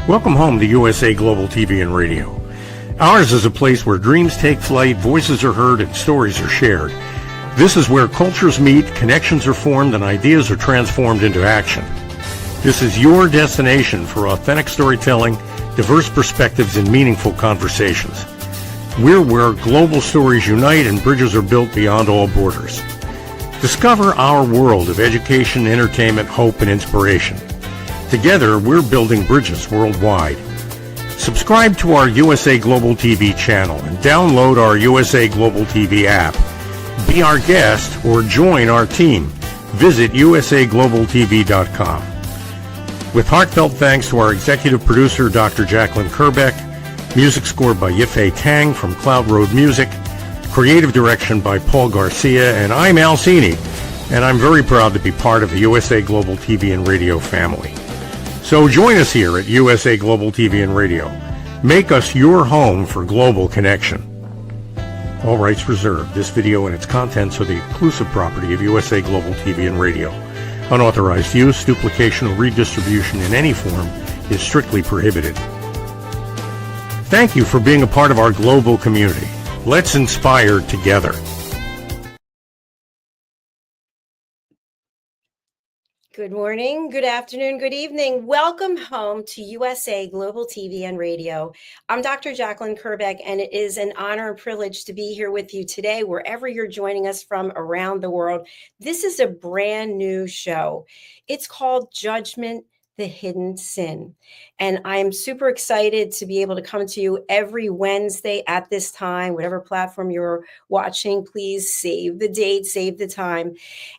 Welcome home to USA Global TV and Radio. Ours is a place where dreams take flight, voices are heard, and stories are shared. This is where cultures meet, connections are formed, and ideas are transformed into action. This is your destination for authentic storytelling, diverse perspectives, and meaningful conversations. We're where global stories unite and bridges are built beyond all borders. Discover our world of education, entertainment, hope, and inspiration. Together, we're building bridges worldwide. Subscribe to our USA Global TV channel and download our USA Global TV app. Be our guest or join our team. Visit usaglobaltv.com. With heartfelt thanks to our executive producer, Dr. Jacalyn Kerbeck, music scored by Yifei Tang from Cloud Road Music, creative direction by Paul Garcia, and I'm Al Cini, and I'm very proud to be part of the USA Global TV and Radio family. So join us here at USA Global TV and Radio. Make us your home for global connection. All rights reserved. This video and its contents are the exclusive property of USA Global TV and Radio. Unauthorized use, duplication, or redistribution in any form is strictly prohibited. Thank you for being a part of our global community. Let's inspire together. Good morning, good afternoon, good evening. Welcome home to USA Global TV and Radio. I'm Dr. Jacalyn Kerbeck, and it is an honor and privilege to be here with you today, wherever you're joining us from around the world. This is a brand new show. It's called Judgment, the Hidden Sin. And I'm super excited to be able to come to you every Wednesday at this time, whatever platform you're watching, please save the date, save the time.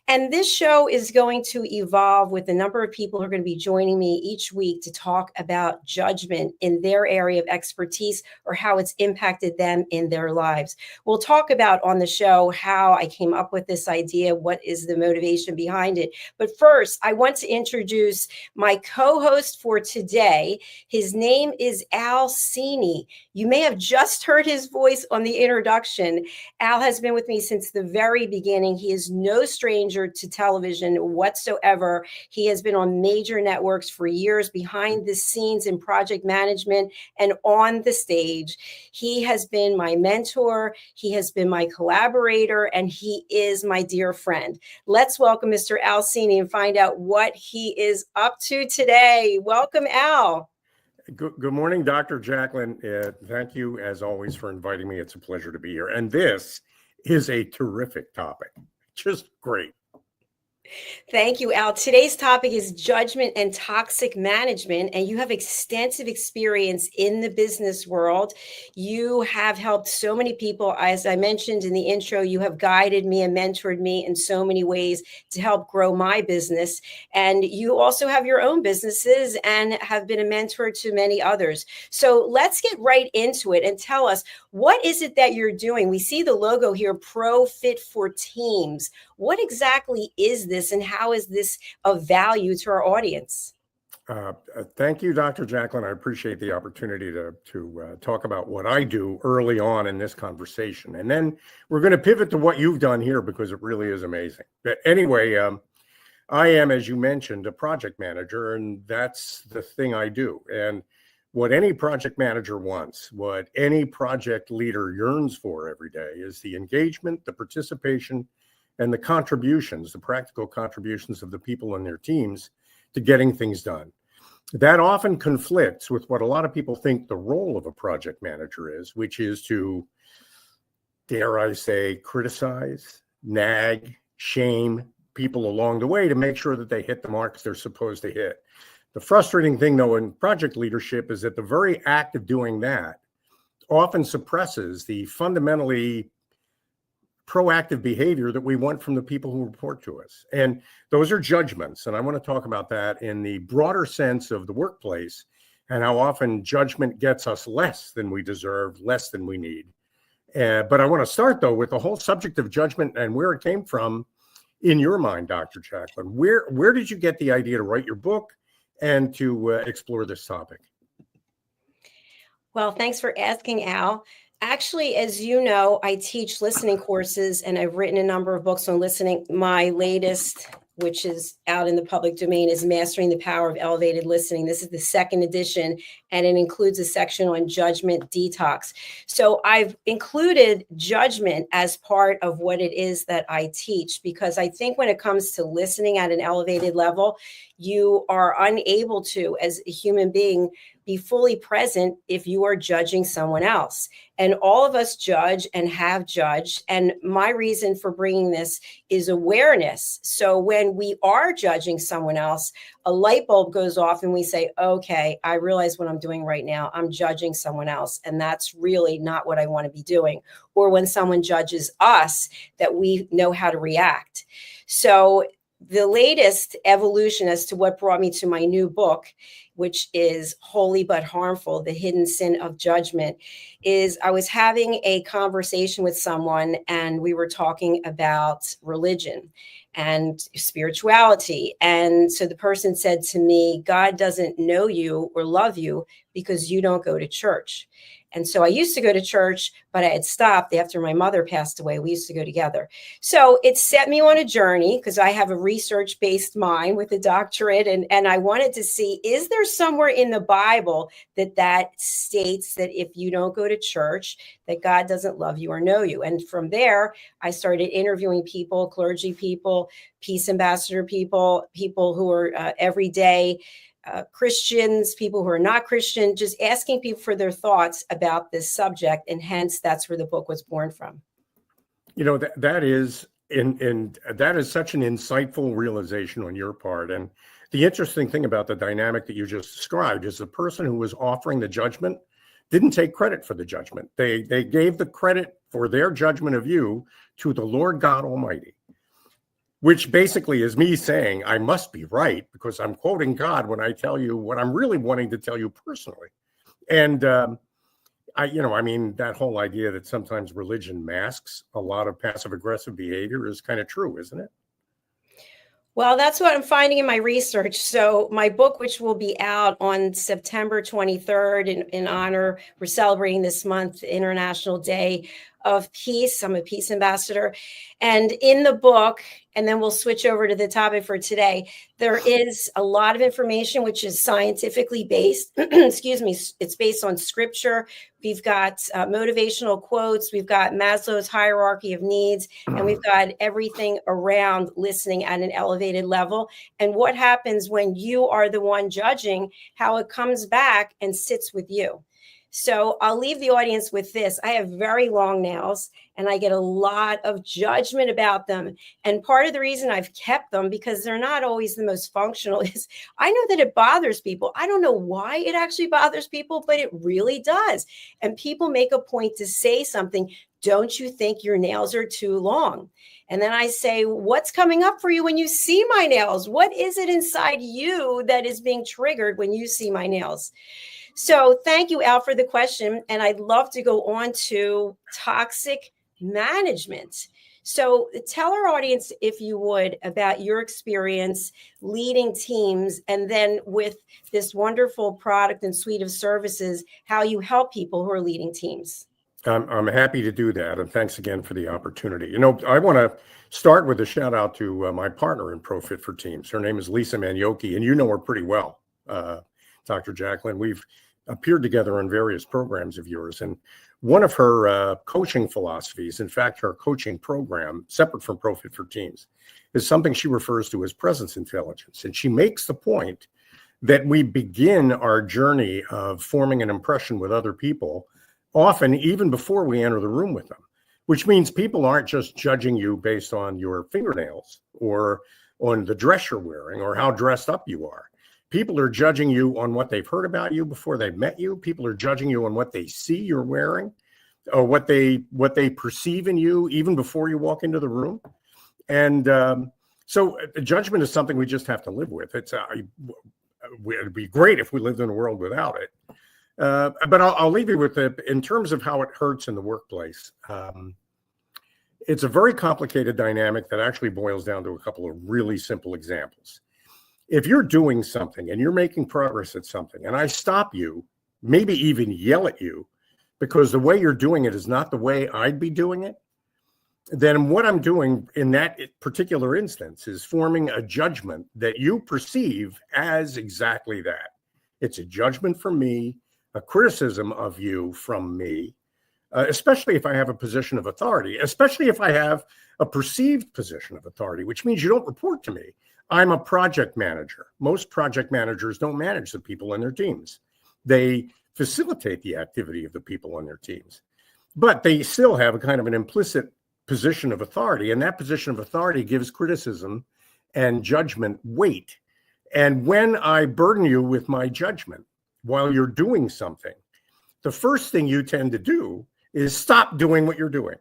And this show is going to evolve with a number of people who are going to be joining me each week to talk about judgment in their area of expertise or how it's impacted them in their lives. We'll talk about on the show how I came up with this idea, what is the motivation behind it. But first, I want to introduce my co-host for today. His name is Al Cini. You may have just heard his voice on the introduction. Al has been with me since the very beginning. He is no stranger to television whatsoever. He has been on major networks for years, behind the scenes in project management and on the stage. He has been my mentor. He has been my collaborator, and he is my dear friend. Let's welcome Mr. Al Cini and find out what he is up to today. Welcome, Al. Good morning, Dr. Jacalyn. Thank you, as always, for inviting me. It's a pleasure to be here. And this is a terrific topic. Just great. Thank you, Al. Today's topic is judgment and toxic management, and you have extensive experience in the business world. You have helped so many people. As I mentioned in the intro, you have guided me and mentored me in so many ways to help grow my business. And you also have your own businesses and have been a mentor to many others. So let's get right into it and tell us, what is it that you're doing? We see the logo here, Pro Fit for Teams. What exactly is this, and how is this of value to our audience? Thank you, Dr. Jacalyn. I appreciate the opportunity to talk about what I do early on in this conversation. And then we're going to pivot to what you've done here, because it really is amazing. But anyway, I am, as you mentioned, a project manager, and that's the thing I do. And what any project manager wants, what any project leader yearns for every day, is the engagement, the participation, and the contributions, the practical contributions of the people in their teams to getting things done. That often conflicts with what a lot of people think the role of a project manager is, which is to, dare I say, criticize, nag, shame people along the way to make sure that they hit the marks they're supposed to hit. The frustrating thing, though, in project leadership is that the very act of doing that often suppresses the fundamentally proactive behavior that we want from the people who report to us. And those are judgments. And I want to talk about that in the broader sense of the workplace and how often judgment gets us less than we deserve, less than we need. But I want to start, though, with the whole subject of judgment and where it came from in your mind, Dr. Jacalyn. Where did you get the idea to write your book and to explore this topic? Well, thanks for asking, Al. Actually, as you know, I teach listening courses, and I've written a number of books on listening. My latest which is out in the public domain, is Mastering the Power of Elevated Listening. This is the second edition, and it includes a section on judgment detox. So I've included judgment as part of what it is that I teach, because I think when it comes to listening at an elevated level, you are unable to, as a human being, be fully present if you are judging someone else. And all of us judge and have judged. And my reason for bringing this is awareness. So when we are judging someone else, a light bulb goes off and we say, okay, I realize what I'm doing right now. I'm judging someone else. And that's really not what I want to be doing. Or when someone judges us, that we know how to react. So the latest evolution as to what brought me to my new book, which is Holy But Harmful, The Hidden Sin of Judgment, is I was having a conversation with someone and we were talking about religion and spirituality. And so the person said to me, God doesn't know you or love you because you don't go to church. And so I used to go to church, but I had stopped after my mother passed away. We used to go together. So it set me on a journey because I have a research-based mind with a doctorate. And I wanted to see, is there somewhere in the Bible that states that if you don't go to church, that God doesn't love you or know you? And from there, I started interviewing people, clergy people, peace ambassador people, people who are everyday Christians, people who are not Christian, just asking people for their thoughts about this subject. And hence, that's where the book was born from. You know, that is such an insightful realization on your part. And the interesting thing about the dynamic that you just described is the person who was offering the judgment didn't take credit for the judgment. They gave the credit for their judgment of you to the Lord God Almighty, which basically is me saying I must be right because I'm quoting God when I tell you what I'm really wanting to tell you personally. And that whole idea that sometimes religion masks a lot of passive aggressive behavior is kind of true, isn't it? Well, that's what I'm finding in my research. So my book, which will be out on September 23rd in honor, we're celebrating this month, International Day of Peace. I'm a peace ambassador. And in the book, and then we'll switch over to the topic for today, there is a lot of information which is scientifically based. Excuse me. It's based on scripture. We've got motivational quotes. We've got Maslow's hierarchy of needs, and we've got everything around listening at an elevated level. And what happens when you are the one judging, how it comes back and sits with you. So I'll leave the audience with this. I have very long nails and I get a lot of judgment about them. And part of the reason I've kept them, because they're not always the most functional, is I know that it bothers people. I don't know why it actually bothers people, but it really does. And people make a point to say something. Don't you think your nails are too long? And then I say, what's coming up for you when you see my nails? What is it inside you that is being triggered when you see my nails? So thank you, Al, for the question. And I'd love to go on to toxic management. So tell our audience, if you would, about your experience leading teams, and then with this wonderful product and suite of services, how you help people who are leading teams. I'm happy to do that. And thanks again for the opportunity. You know, I want to start with a shout out to my partner in ProFit for Teams. Her name is Lisa Manioki, and you know her pretty well, Dr. Jacalyn. We've appeared together in various programs of yours. And one of her coaching philosophies, in fact, her coaching program, separate from ProFit for Teams, is something she refers to as presence intelligence. And she makes the point that we begin our journey of forming an impression with other people often even before we enter the room with them, which means people aren't just judging you based on your fingernails or on the dress you're wearing or how dressed up you are. People are judging you on what they've heard about you before they've met you. People are judging you on what they see you're wearing or what they perceive in you even before you walk into the room. And so judgment is something we just have to live with. It'd be great if we lived in a world without it. But I'll leave you with it in terms of how it hurts in the workplace. It's a very complicated dynamic that actually boils down to a couple of really simple examples. If you're doing something and you're making progress at something, and I stop you, maybe even yell at you, because the way you're doing it is not the way I'd be doing it, then what I'm doing in that particular instance is forming a judgment that you perceive as exactly that. It's a judgment from me, a criticism of you from me, especially if I have a position of authority, especially if I have a perceived position of authority, which means you don't report to me. I'm a project manager. Most project managers don't manage the people in their teams. They facilitate the activity of the people on their teams, but they still have a kind of an implicit position of authority, and that position of authority gives criticism and judgment weight. And when I burden you with my judgment while you're doing something, the first thing you tend to do is stop doing what you're doing,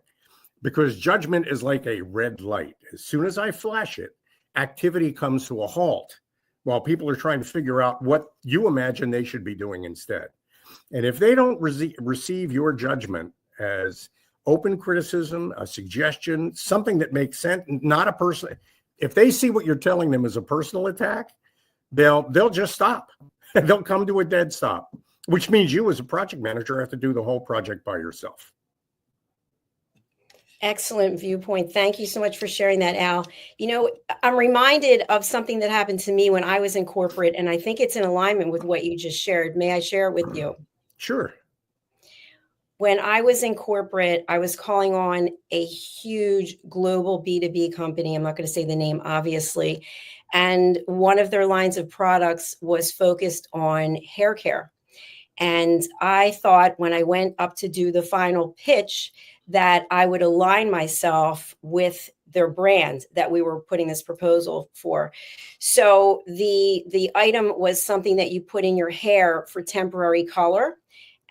because judgment is like a red light. As soon as I flash it, activity comes to a halt while people are trying to figure out what you imagine they should be doing instead. And if they don't receive your judgment as open criticism, a suggestion, something that makes sense, not a person, if they see what you're telling them as a personal attack, they'll just stop. They'll come to a dead stop, which means you as a project manager have to do the whole project by yourself. Excellent viewpoint. Thank you so much for sharing that, Al. You know, I'm reminded of something that happened to me when I was in corporate, and I think it's in alignment with what you just shared. May I share it with you? Sure. When I was in corporate, I was calling on a huge global B2B company. I'm not going to say the name, obviously. And one of their lines of products was focused on hair care. And I thought when I went up to do the final pitch that I would align myself with their brand that we were putting this proposal for. So the item was something that you put in your hair for temporary color.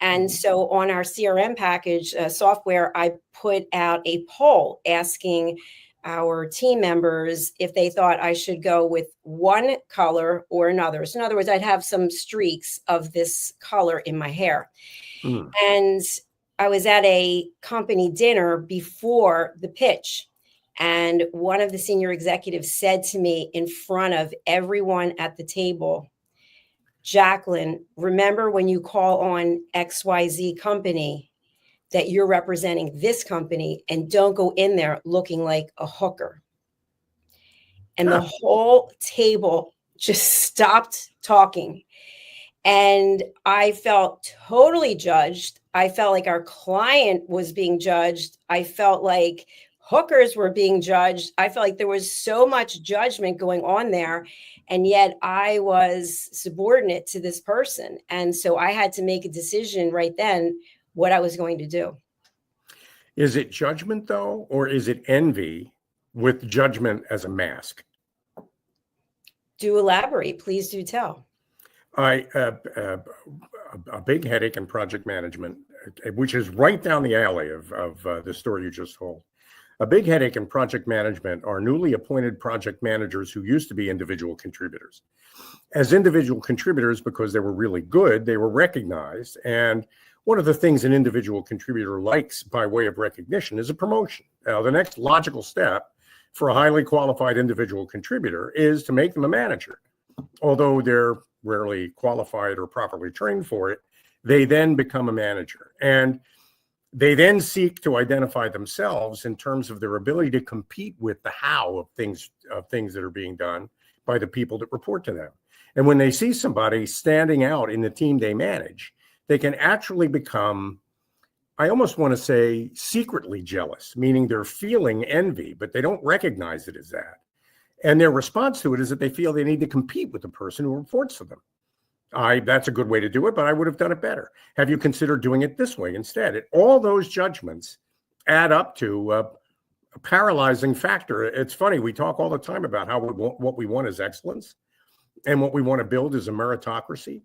And so on our CRM package software, I put out a poll asking our team members if they thought I should go with one color or another. So in other words, I'd have some streaks of this color in my hair. And I was at a company dinner before the pitch, and one of the senior executives said to me in front of everyone at the table, "Jacalyn, remember when you call on XYZ company that you're representing this company, and don't go in there looking like a hooker." And the whole table just stopped talking. And I felt totally judged. I felt like our client was being judged. I felt like hookers were being judged. I felt like there was so much judgment going on there. And yet I was subordinate to this person. And so I had to make a decision right then what I was going to do. Is it judgment, though, or is it envy with judgment as a mask? Do elaborate. Please do tell. A big headache in project management, which is right down the alley of the story you just told. A big headache in project management are newly appointed project managers who used to be individual contributors. As individual contributors, because they were really good, they were recognized. And one of the things an individual contributor likes by way of recognition is a promotion. Now, the next logical step for a highly qualified individual contributor is to make them a manager. Although they're rarely qualified or properly trained for it, they then become a manager. And they then seek to identify themselves in terms of their ability to compete with the how of things that are being done by the people that report to them. And when they see somebody standing out in the team they manage, they can actually become, I almost want to say, secretly jealous, meaning they're feeling envy, but they don't recognize it as that. And their response to it is that they feel they need to compete with the person who reports to them. That's a good way to do it, but I would have done it better. Have you considered doing it this way instead? All those judgments add up to a paralyzing factor. It's funny, we talk all the time about how what we want is excellence, and what we want to build is a meritocracy.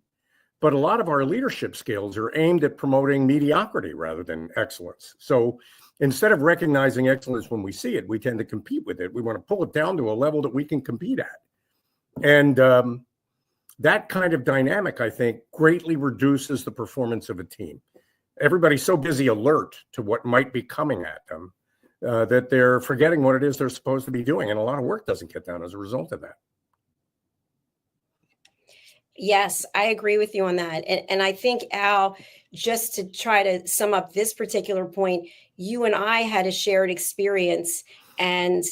But a lot of our leadership skills are aimed at promoting mediocrity rather than excellence. So instead of recognizing excellence when we see it, we tend to compete with it. We want to pull it down to a level that we can compete at. And that kind of dynamic, I think, greatly reduces the performance of a team. Everybody's so busy alert to what might be coming at them that they're forgetting what it is they're supposed to be doing. And a lot of work doesn't get done as a result of that. Yes, I agree with you on that. And I think, Al, just to try to sum up this particular point, you and I had a shared experience, and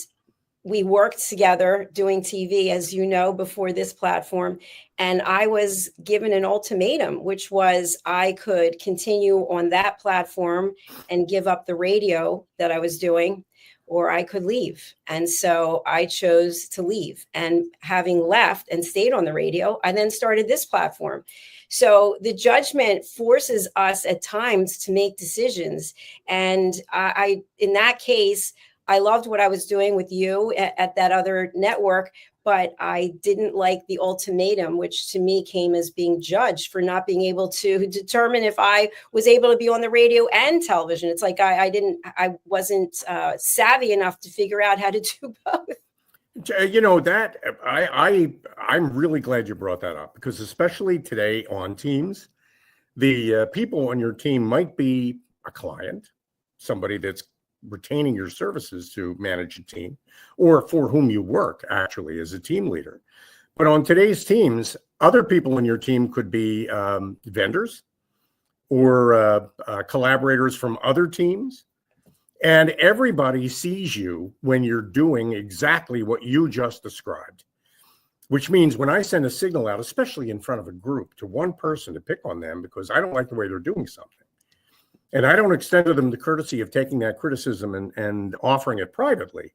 we worked together doing TV, as you know, before this platform. And I was given an ultimatum, which was I could continue on that platform and give up the radio that I was doing, or I could leave. And so I chose to leave. And having left and stayed on the radio, I then started this platform. So the judgment forces us at times to make decisions. And in that case, I loved what I was doing with you at that other network, but I didn't like the ultimatum, which to me came as being judged for not being able to determine if I was able to be on the radio and television. It's like I wasn't savvy enough to figure out how to do both. You know that I'm really glad you brought that up, because especially today on teams, the people on your team might be a client, somebody that's retaining your services to manage a team, or for whom you work actually as a team leader. But on today's teams, other people in your team could be vendors or collaborators from other teams. And everybody sees you when you're doing exactly what you just described, which means when I send a signal out, especially in front of a group, to one person to pick on them because I don't like the way they're doing something, and I don't extend to them the courtesy of taking that criticism and offering it privately,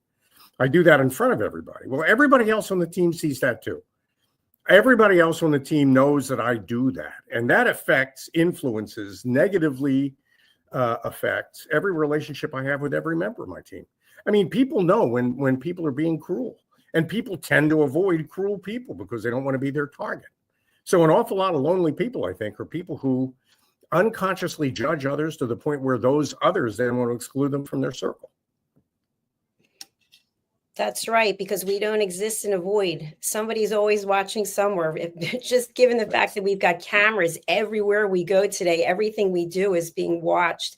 I do that in front of everybody. Well, everybody else on the team sees that too. Everybody else on the team knows that I do that. And that influences, negatively affects every relationship I have with every member of my team. I mean, people know when people are being cruel, and people tend to avoid cruel people because they don't want to be their target. So an awful lot of lonely people, I think, are people who unconsciously judge others to the point where those others then want to exclude them from their circle. That's right, because we don't exist in a void. Somebody's always watching somewhere. Just given the fact that we've got cameras everywhere we go today, everything we do is being watched.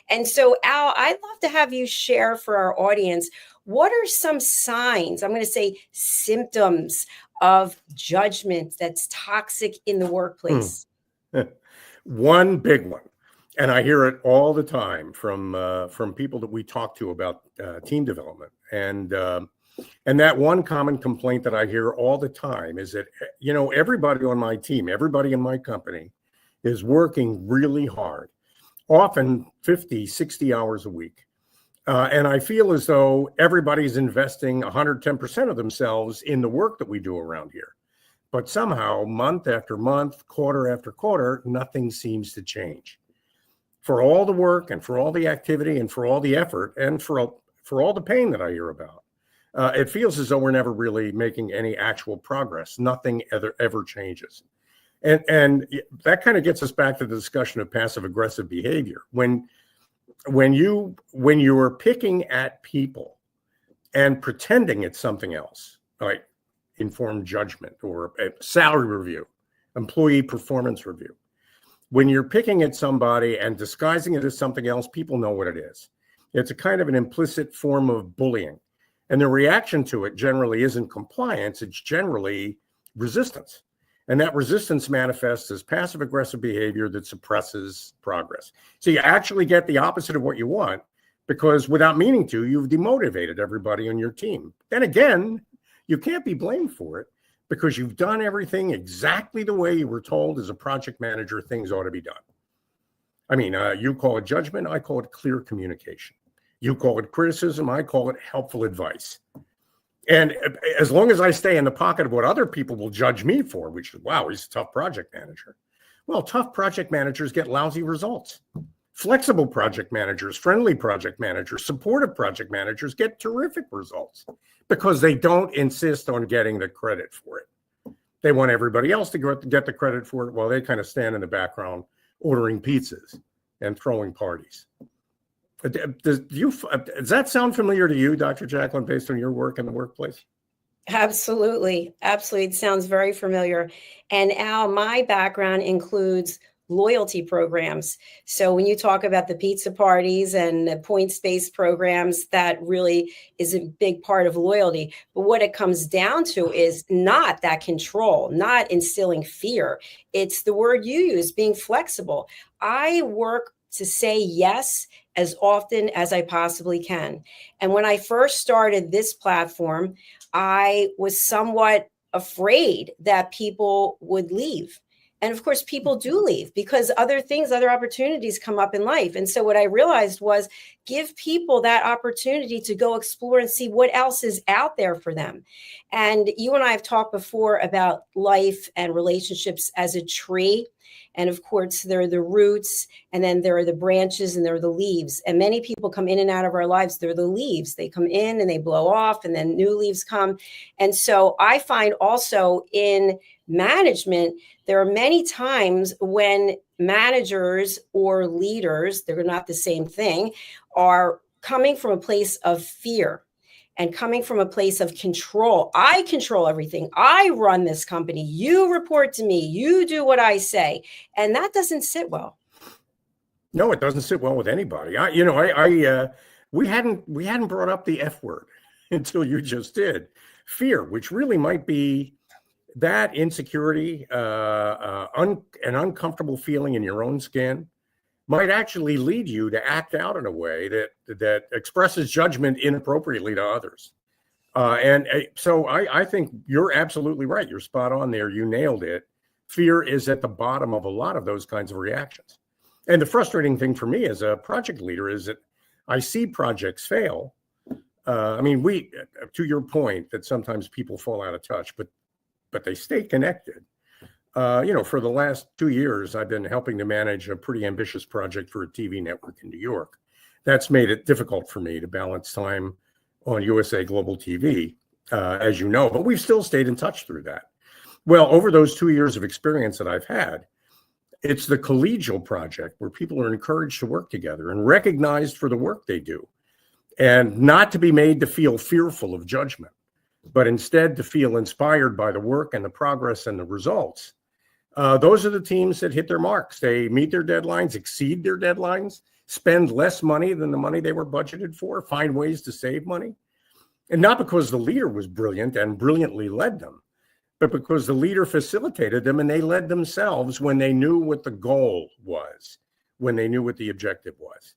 And so, Al, I'd love to have you share for our audience, what are some signs, I'm going to say symptoms of judgment that's toxic in the workplace? One big one, and I hear it all the time from people that we talk to about team development, and that one common complaint that I hear all the time is that, you know, everybody on my team, everybody in my company is working really hard, often 50, 60 hours a week. And I feel as though everybody's investing 110% of themselves in the work that we do around here. But somehow, month after month, quarter after quarter, nothing seems to change. For all the work and for all the activity and for all the effort and for all the pain that I hear about, it feels as though we're never really making any actual progress. Nothing ever changes. And that kind of gets us back to the discussion of passive aggressive behavior. When you're picking at people and pretending it's something else, like informed judgment or a salary review, employee performance review. When you're picking at somebody and disguising it as something else, people know what it is. It's a kind of an implicit form of bullying. And the reaction to it generally isn't compliance, it's generally resistance. And that resistance manifests as passive aggressive behavior that suppresses progress. So you actually get the opposite of what you want, because without meaning to, you've demotivated everybody on your team. Then again, you can't be blamed for it because you've done everything exactly the way you were told as a project manager things ought to be done. I mean, you call it judgment, I call it clear communication. You call it criticism, I call it helpful advice. And as long as I stay in the pocket of what other people will judge me for, which is, wow, he's a tough project manager. Well, tough project managers get lousy results. Flexible project managers, friendly project managers, supportive project managers get terrific results because they don't insist on getting the credit for it. They want everybody else to get the credit for it while they kind of stand in the background ordering pizzas and throwing parties. Does that sound familiar to you, Dr. Jacalyn, based on your work in the workplace? Absolutely. Absolutely. It sounds very familiar. And Al, my background includes loyalty programs. So when you talk about the pizza parties and the points-based programs, that really is a big part of loyalty. But what it comes down to is not that control, not instilling fear. It's the word you use, being flexible. I work to say yes as often as I possibly can. And when I first started this platform, I was somewhat afraid that people would leave. And of course, people do leave because other things, other opportunities come up in life. And so what I realized was give people that opportunity to go explore and see what else is out there for them. And you and I have talked before about life and relationships as a tree. And of course, there are the roots, and then there are the branches, and there are the leaves. And many people come in and out of our lives. They're the leaves. They come in and they blow off, and then new leaves come. And so I find also in management, there are many times when managers or leaders, they're not the same thing, are coming from a place of fear and coming from a place of control. I control everything. I run this company. You report to me. You do what I say. And that doesn't sit well. No, it doesn't sit well with anybody. We hadn't brought up the F word until you just did. Fear, which really might be that insecurity, an uncomfortable feeling in your own skin, might actually lead you to act out in a way that expresses judgment inappropriately to others. So I think you're absolutely right. You're spot on there. You nailed it. Fear is at the bottom of a lot of those kinds of reactions. And the frustrating thing for me as a project leader is that I see projects fail. To your point that sometimes people fall out of touch, but they stay connected. For the last 2 years, I've been helping to manage a pretty ambitious project for a TV network in New York. That's made it difficult for me to balance time on USA Global TV, as you know, but we've still stayed in touch through that. Well, over those 2 years of experience that I've had, it's the collegial project where people are encouraged to work together and recognized for the work they do, and not to be made to feel fearful of judgment, but instead to feel inspired by the work and the progress and the results. Those are the teams that hit their marks. They meet their deadlines, exceed their deadlines, spend less money than the money they were budgeted for, find ways to save money. And not because the leader was brilliant and brilliantly led them, but because the leader facilitated them and they led themselves when they knew what the goal was, when they knew what the objective was.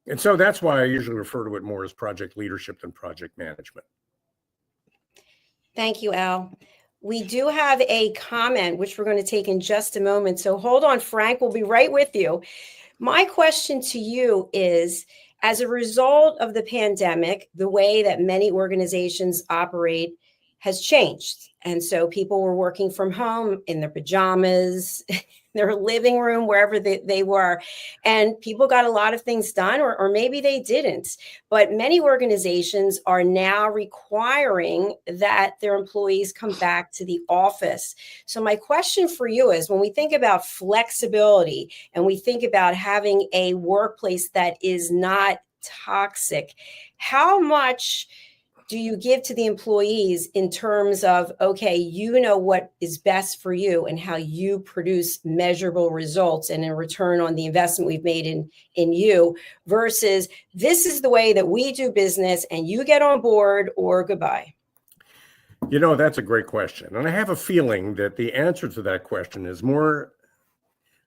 And so that's why I usually refer to it more as project leadership than project management. Thank you, Al. We do have a comment, which we're going to take in just a moment. So hold on, Frank. We'll be right with you. My question to you is, as a result of the pandemic, the way that many organizations operate has changed. And so people were working from home in their pajamas, their living room, wherever they were. And people got a lot of things done, or maybe they didn't. But many organizations are now requiring that their employees come back to the office. So my question for you is, when we think about flexibility and we think about having a workplace that is not toxic, how much do you give to the employees in terms of, okay, you know what is best for you and how you produce measurable results and in return on the investment we've made in you, versus this is the way that we do business and you get on board or goodbye? That's a great question. And I have a feeling that the answer to that question is more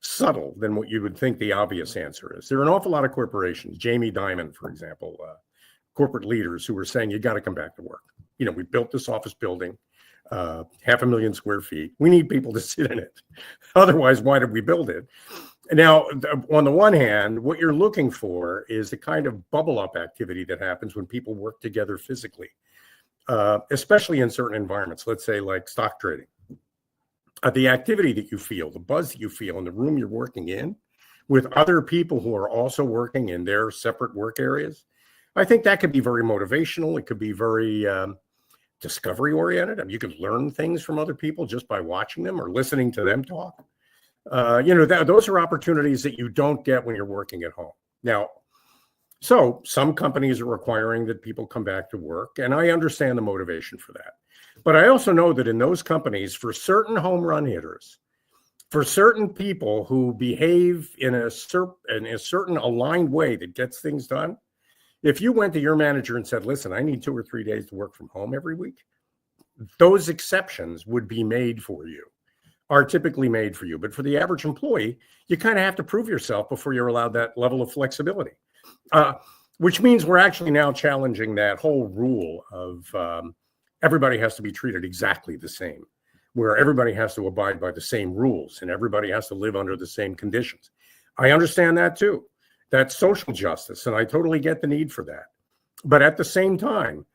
subtle than what you would think the obvious answer is. There are an awful lot of corporations, Jamie Dimon, for example, corporate leaders who were saying, you got to come back to work. We built this office building, 500,000 square feet. We need people to sit in it. Otherwise, why did we build it? Now, on the one hand, what you're looking for is the kind of bubble up activity that happens when people work together physically, especially in certain environments, let's say like stock trading. The activity that you feel, the buzz that you feel in the room you're working in with other people who are also working in their separate work areas, I think that could be very motivational. It could be very discovery oriented. I mean, you could learn things from other people just by watching them or listening to them talk. Those are opportunities that you don't get when you're working at home. Now, so some companies are requiring that people come back to work, and I understand the motivation for that. But I also know that in those companies, for certain home run hitters, For certain people who behave in a certain aligned way that gets things done, if you went to your manager and said, listen, I need 2 or 3 days to work from home every week, those exceptions would be made for you, are typically made for you. But for the average employee, you kind of have to prove yourself before you're allowed that level of flexibility, which means we're actually now challenging that whole rule of everybody has to be treated exactly the same, where everybody has to abide by the same rules and everybody has to live under the same conditions. I understand that too. That's social justice, and I totally get the need for that. But at the same time,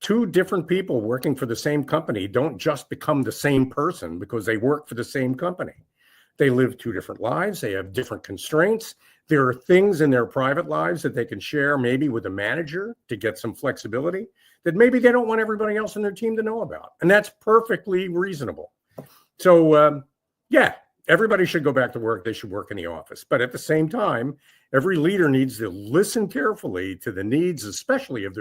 2 different people working for the same company don't just become the same person because they work for the same company. They live 2 different lives. They have different constraints. There are things in their private lives that they can share maybe with a manager to get some flexibility that maybe they don't want everybody else in their team to know about. And that's perfectly reasonable. So, yeah, everybody should go back to work. They should work in the office. But at the same time, every leader needs to listen carefully to the needs, especially of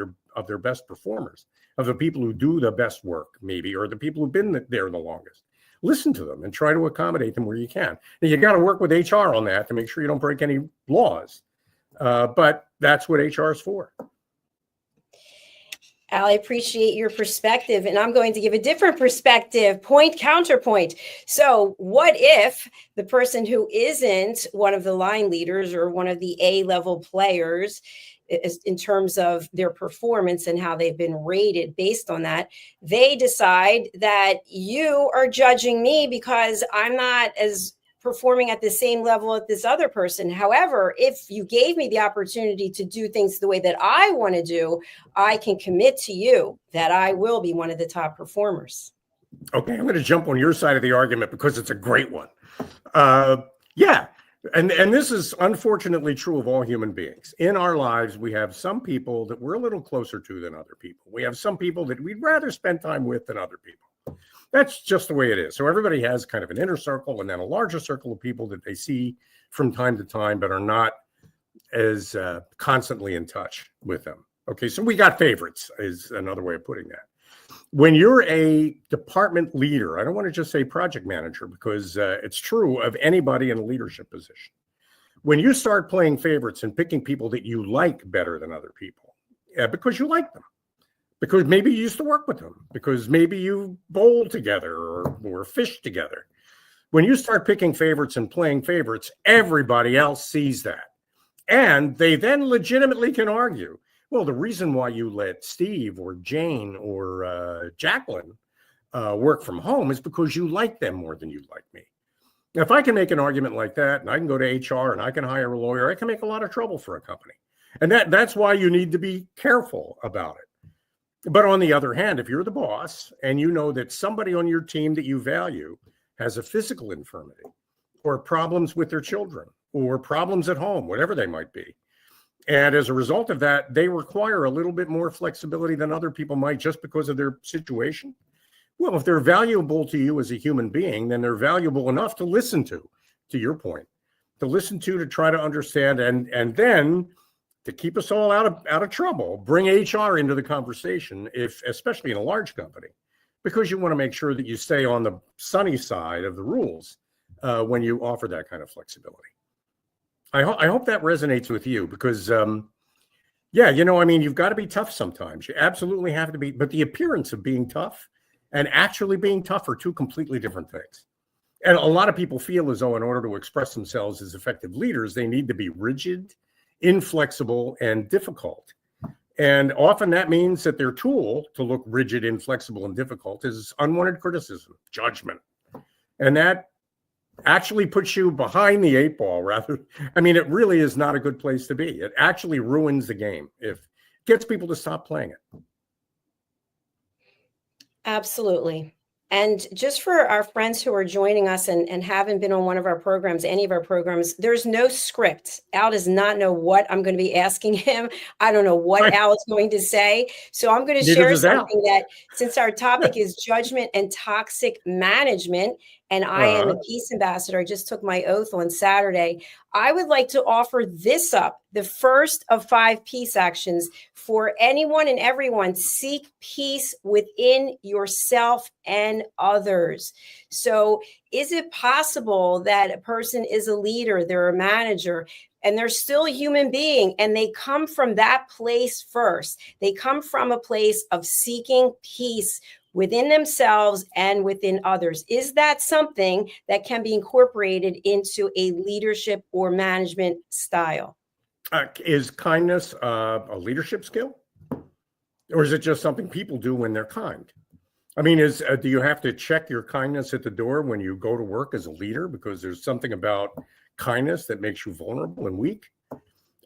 their best performers, of the people who do the best work, maybe, or the people who've been there the longest. Listen to them and try to accommodate them where you can. Now, you got to work with HR on that to make sure you don't break any laws. But that's what HR is for. Al, I appreciate your perspective, and I'm going to give a different perspective, counterpoint. So what if the person who isn't one of the line leaders or one of the A-level players in terms of their performance and how they've been rated based on that, they decide that you are judging me because I'm not as performing at the same level as this other person. However, if you gave me the opportunity to do things the way that I want to do, I can commit to you that I will be one of the top performers. Okay, I'm going to jump on your side of the argument because it's a great one. Yeah, and this is unfortunately true of all human beings. In our lives, we have some people that we're a little closer to than other people. We have some people that we'd rather spend time with than other people. That's just the way it is. So everybody has kind of an inner circle and then a larger circle of people that they see from time to time, but are not as constantly in touch with them. Okay, so we got favorites is another way of putting that. When you're a department leader, I don't want to just say project manager because it's true of anybody in a leadership position. When you start playing favorites and picking people that you like better than other people, because you like them, because maybe you used to work with them, because maybe you bowled together or fished together. When you start picking favorites and playing favorites, everybody else sees that. And they then legitimately can argue, well, the reason why you let Steve or Jane or Jacalyn work from home is because you like them more than you like me. Now, if I can make an argument like that, and I can go to HR and I can hire a lawyer, I can make a lot of trouble for a company. And that's why you need to be careful about it. But on the other hand, if you're the boss and you know that somebody on your team that you value has a physical infirmity or problems with their children or problems at home, whatever they might be, and as a result of that, they require a little bit more flexibility than other people might just because of their situation. Well, if they're valuable to you as a human being, then they're valuable enough to listen to your point, to listen to try to understand, and then to keep us all out of trouble, bring HR into the conversation, especially in a large company, because you want to make sure that you stay on the sunny side of the rules when you offer that kind of flexibility. I hope that resonates with you because, yeah, you've got to be tough sometimes. You absolutely have to be, but the appearance of being tough and actually being tough are 2 completely different things. And a lot of people feel as though in order to express themselves as effective leaders, they need to be rigid, inflexible, and difficult. And often that means that their tool to look rigid, inflexible, and difficult is unwanted criticism, judgment. And that actually puts you behind the 8 ball it really is not a good place to be. It actually ruins the game if it gets people to stop playing it. Absolutely. And just for our friends who are joining us and haven't been on one of our programs, any of our programs, there's no script. Al does not know what I'm going to be asking him. I don't know what Al is going to say. So I'm going to share something that, since our topic is judgment and toxic management, and I am a peace ambassador. I just took my oath on Saturday. I would like to offer this up, the first of 5 peace actions for anyone and everyone. Seek peace within yourself and others. So is it possible that a person is a leader, they're a manager, and they're still a human being, and they come from that place first? They come from a place of seeking peace within themselves and within others. Is that something that can be incorporated into a leadership or management style? Is kindness a leadership skill? Or is it just something people do when they're kind? I mean, do you have to check your kindness at the door when you go to work as a leader because there's something about kindness that makes you vulnerable and weak?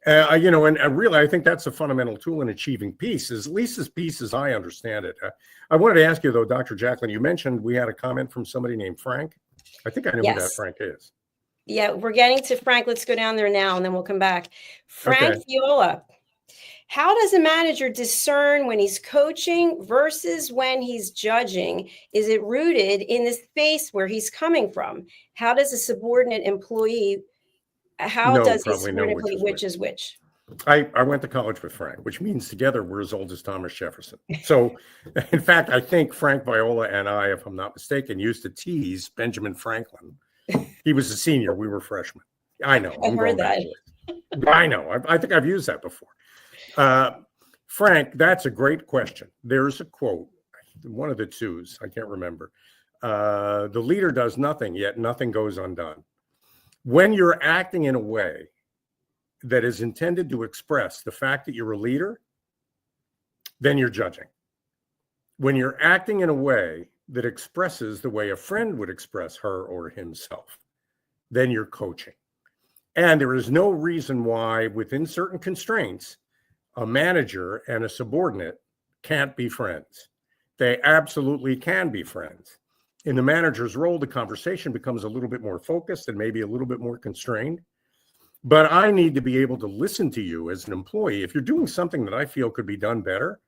And really, I think that's a fundamental tool in achieving peace, at least as peace as I understand it. I wanted to ask you, though, Dr. Jacalyn, you mentioned we had a comment from somebody named Frank. I think I know who that Frank is. Yeah, we're getting to Frank. Let's go down there now, and then we'll come back. Frank Viola. How does a manager discern when he's coaching versus when he's judging? Is it rooted in the space where he's coming from? How does a subordinate employee, which is which? I went to college with Frank, which means together we're as old as Thomas Jefferson. So, in fact, I think Frank Viola and I, if I'm not mistaken, used to tease Benjamin Franklin. He was a senior. We were freshmen. I know. I've heard that. I know. I think I've used that before. Frank, that's a great question. There's a quote, one of the twos, I can't remember. The leader does nothing, yet nothing goes undone. When you're acting in a way that is intended to express the fact that you're a leader, then you're judging. When you're acting in a way that expresses the way a friend would express her or himself, then you're coaching. And there is no reason why, within certain constraints, a manager and a subordinate can't be friends. They absolutely can be friends. In the manager's role, the conversation becomes a little bit more focused and maybe a little bit more constrained. But I need to be able to listen to you as an employee. If you're doing something that I feel could be done better,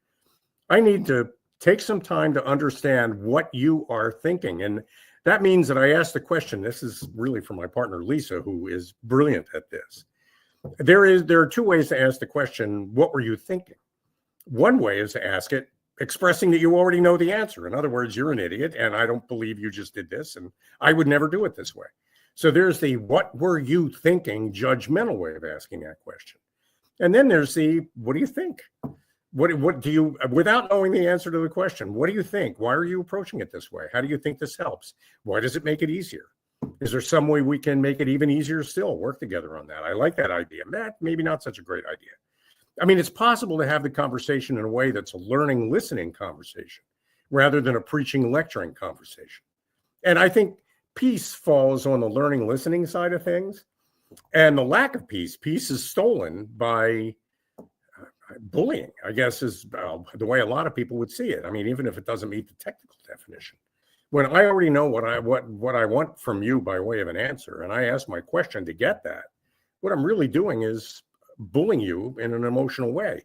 I need to take some time to understand what you are thinking. And that means that I ask the question. This is really for my partner, Lisa, who is brilliant at this. There are 2 ways to ask the question, what were you thinking? One way is to ask it expressing that you already know the answer. In other words, you're an idiot, and I don't believe you just did this, and I would never do it this way. So there's the what were you thinking judgmental way of asking that question. And then there's the what do you think? What do you, without knowing the answer to the question, what do you think? Why are you approaching it this way? How do you think this helps? Why does it make it easier? Is there some way we can make it even easier still? Work together on that. I like that idea. That maybe not such a great idea. I mean, it's possible to have the conversation in a way that's a learning, listening conversation rather than a preaching, lecturing conversation. And I think peace falls on the learning, listening side of things. And the lack of peace is stolen by bullying, I guess, is the way a lot of people would see it. I mean, even if it doesn't meet the technical definition. When I already know what I want from you by way of an answer, and I ask my question to get that, what I'm really doing is bullying you in an emotional way.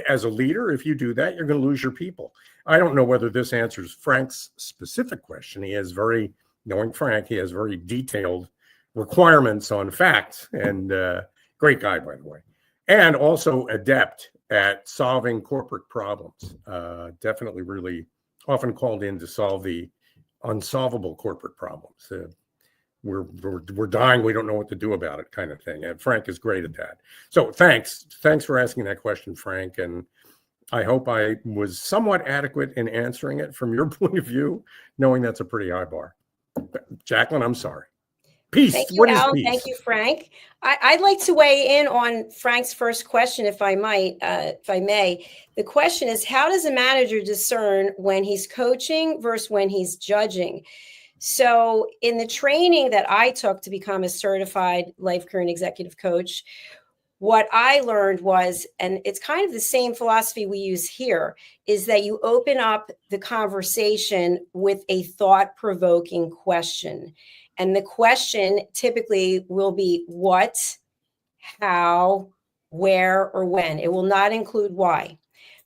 As a leader, if you do that, you're going to lose your people. I don't know whether this answers Frank's specific question. Knowing Frank, he has very detailed requirements on facts, and great guy, by the way, and also adept at solving corporate problems. Definitely really often called in to solve the unsolvable corporate problems. We're dying, we don't know what to do about it, kind of thing. And Frank is great at that. So thanks for asking that question, Frank. And I hope I was somewhat adequate in answering it from your point of view, knowing that's a pretty high bar. Jacalyn, I'm sorry. Peace. Thank you, What is Al. peace? Thank you, Frank. I'd like to weigh in on Frank's first question, if I may. The question is, how does a manager discern when he's coaching versus when he's judging? So in the training that I took to become a certified life, career, and executive coach, what I learned was, and it's kind of the same philosophy we use here, is that you open up the conversation with a thought-provoking question. And the question typically will be what, how, where, or when. It will not include why.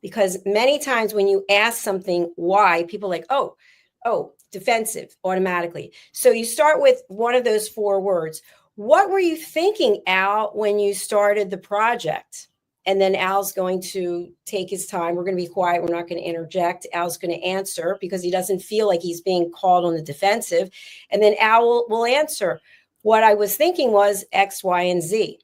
Because many times when you ask something why, people are like, oh, defensive automatically. So you start with one of those 4 words. What were you thinking, Al, when you started the project? And then Al's going to take his time. We're going to be quiet. We're not going to interject. Al's going to answer because he doesn't feel like he's being called on the defensive. And then Al will answer. What I was thinking was X, Y, and Z.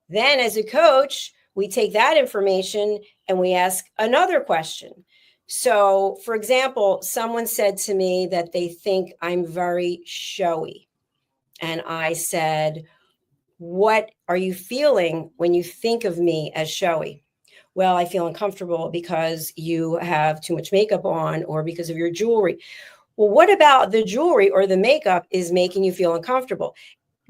Then as a coach, we take that information and we ask another question. So, for example, someone said to me that they think I'm very showy. And I said, what are you feeling when you think of me as showy? Well, I feel uncomfortable because you have too much makeup on or because of your jewelry. Well, what about the jewelry or the makeup is making you feel uncomfortable?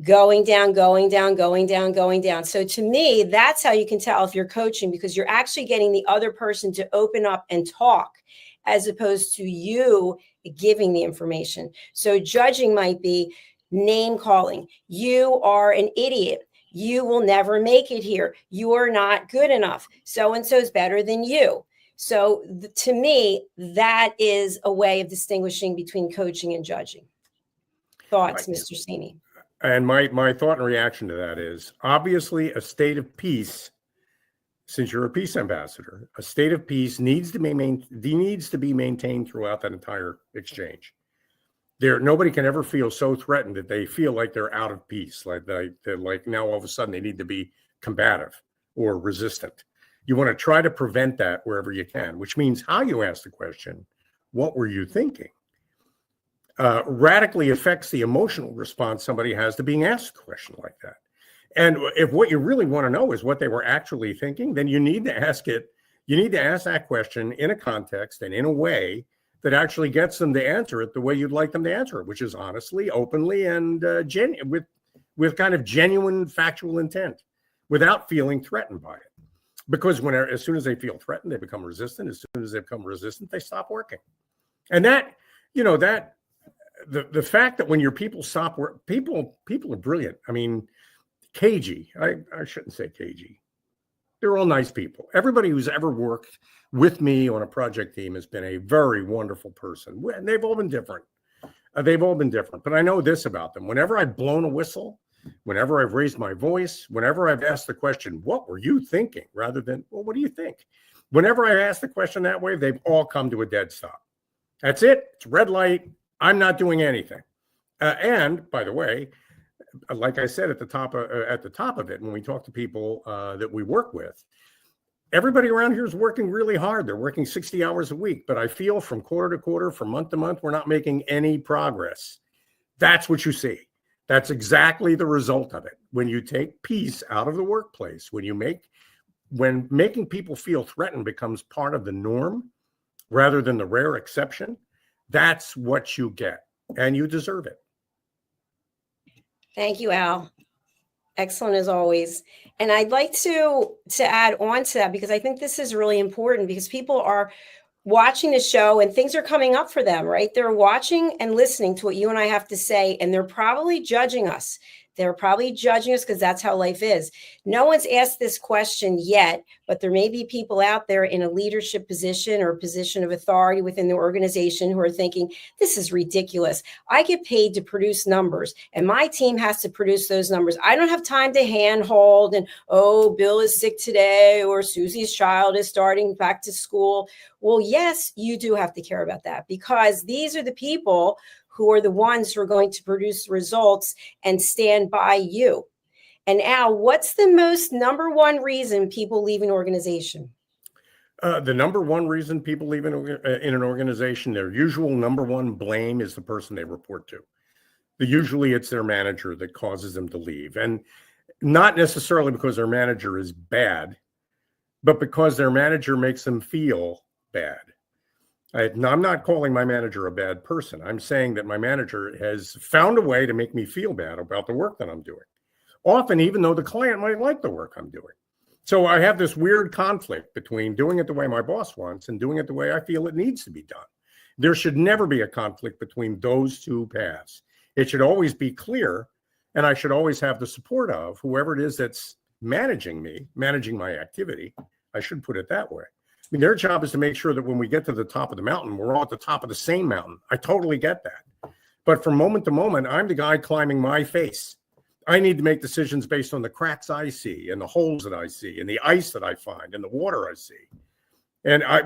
Going down, going down, going down, going down. So to me, that's how you can tell if you're coaching, because you're actually getting the other person to open up and talk as opposed to you giving the information. So judging might be name calling. You are an idiot. You will never make it here. You are not good enough. So-and-so is better than you. So to me, that is a way of distinguishing between coaching and judging. Thoughts, Mr. Cini? And my thought and reaction to that is obviously a state of peace. Since you're a peace ambassador, a state of peace needs to be maintained throughout that entire exchange. Nobody can ever feel so threatened that they feel like they're out of peace, like they're like now all of a sudden they need to be combative or resistant. You want to try to prevent that wherever you can, which means how you ask the question, what were you thinking, radically affects the emotional response somebody has to being asked a question like that. And if what you really want to know is what they were actually thinking, then you need to ask it. You need to ask that question in a context and in a way that actually gets them to answer it the way you'd like them to answer it, which is honestly, openly, and with kind of genuine factual intent, without feeling threatened by it. Because as soon as they feel threatened, they become resistant. As soon as they become resistant, they stop working. And that, the fact that when your people stop work, people are brilliant. I mean, cagey. I shouldn't say cagey. They're all nice people. Everybody who's ever worked with me on a project team has been a very wonderful person. And they've all been different. But I know this about them. Whenever I've blown a whistle, whenever I've raised my voice, whenever I've asked the question, what were you thinking? Rather than, well, what do you think? Whenever I ask the question that way, they've all come to a dead stop. That's it. It's red light. I'm not doing anything. And by the way, like I said at the top of it, when we talk to people that we work with, everybody around here is working really hard. They're working 60 hours a week, but I feel from quarter to quarter, from month to month, we're not making any progress. That's what you see. That's exactly the result of it. When you take peace out of the workplace, when making people feel threatened becomes part of the norm rather than the rare exception, that's what you get, and you deserve it. Thank you, Al. Excellent as always. And I'd like to add on to that, because I think this is really important, because people are watching the show and things are coming up for them, right? They're watching and listening to what you and I have to say, and they're probably judging us. They're probably judging us because that's how life is. No one's asked this question yet, but there may be people out there in a leadership position or a position of authority within the organization who are thinking, this is ridiculous. I get paid to produce numbers, and my team has to produce those numbers. I don't have time to handhold and, oh, Bill is sick today, or Susie's child is starting back to school. Well, yes, you do have to care about that, because these are the people who are the ones who are going to produce results and stand by you. And Al, what's the number one reason people leave an organization? The number one reason people leave in an organization, their usual number one blame is the person they report to. Usually it's their manager that causes them to leave. And not necessarily because their manager is bad, but because their manager makes them feel bad. I'm not calling my manager a bad person. I'm saying that my manager has found a way to make me feel bad about the work that I'm doing, often even though the client might like the work I'm doing. So I have this weird conflict between doing it the way my boss wants and doing it the way I feel it needs to be done. There should never be a conflict between those two paths. It should always be clear, and I should always have the support of whoever it is that's managing me, managing my activity. I should put it that way. mean, their job is to make sure that when we get to the top of the mountain, we're all at the top of the same mountain. I totally get that. But from moment to moment, I'm the guy climbing my face. I need to make decisions based on the cracks I see and the holes that I see and the ice that I find and the water I see.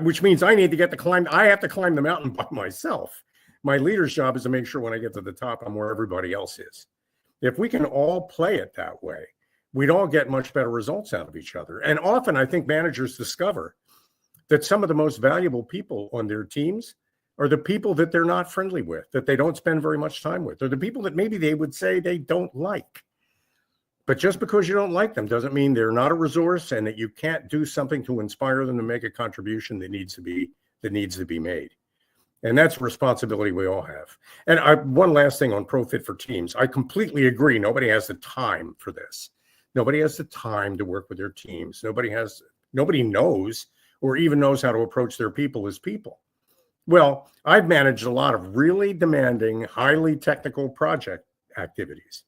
Which means I need to I have to climb the mountain by myself. My leader's job is to make sure when I get to the top, I'm where everybody else is. If we can all play it that way, we'd all get much better results out of each other. And often I think managers discover that some of the most valuable people on their teams are the people that they're not friendly with, that they don't spend very much time with, or the people that maybe they would say they don't like. But just because you don't like them doesn't mean they're not a resource and that you can't do something to inspire them to make a contribution that needs to be made. And that's a responsibility we all have. And one last thing on Pro Fit for Teams. I completely agree. Nobody has the time for this. Nobody has the time to work with their teams. Nobody knows or even knows how to approach their people as people. Well, I've managed a lot of really demanding, highly technical project activities.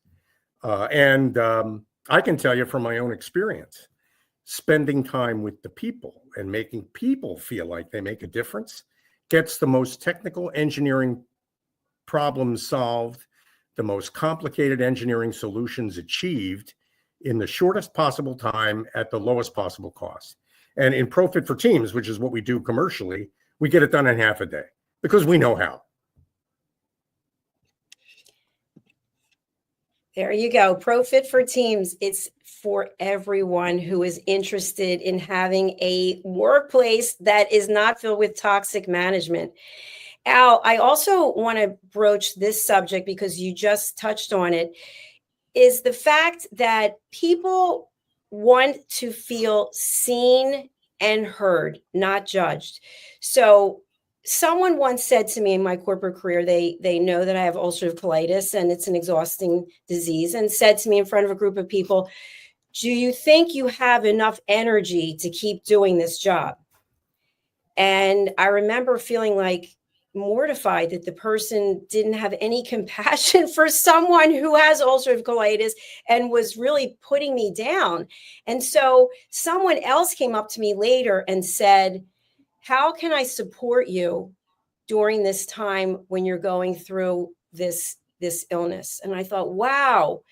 I can tell you from my own experience, spending time with the people and making people feel like they make a difference gets the most technical engineering problems solved, the most complicated engineering solutions achieved in the shortest possible time at the lowest possible cost. And in Pro Fit for Teams, which is what we do commercially, we get it done in half a day because we know how. There you go. Pro Fit for Teams. It's for everyone who is interested in having a workplace that is not filled with toxic management. Al, I also want to broach this subject because you just touched on it, is the fact that people want to feel seen and heard, not judged. So someone once said to me in my corporate career, they know that I have ulcerative colitis and it's an exhausting disease, and said to me in front of a group of people, do you think you have enough energy to keep doing this job? And I remember feeling like mortified that the person didn't have any compassion for someone who has ulcerative colitis and was really putting me down. And so someone else came up to me later and said, how can I support you during this time when you're going through this illness? And I thought, wow,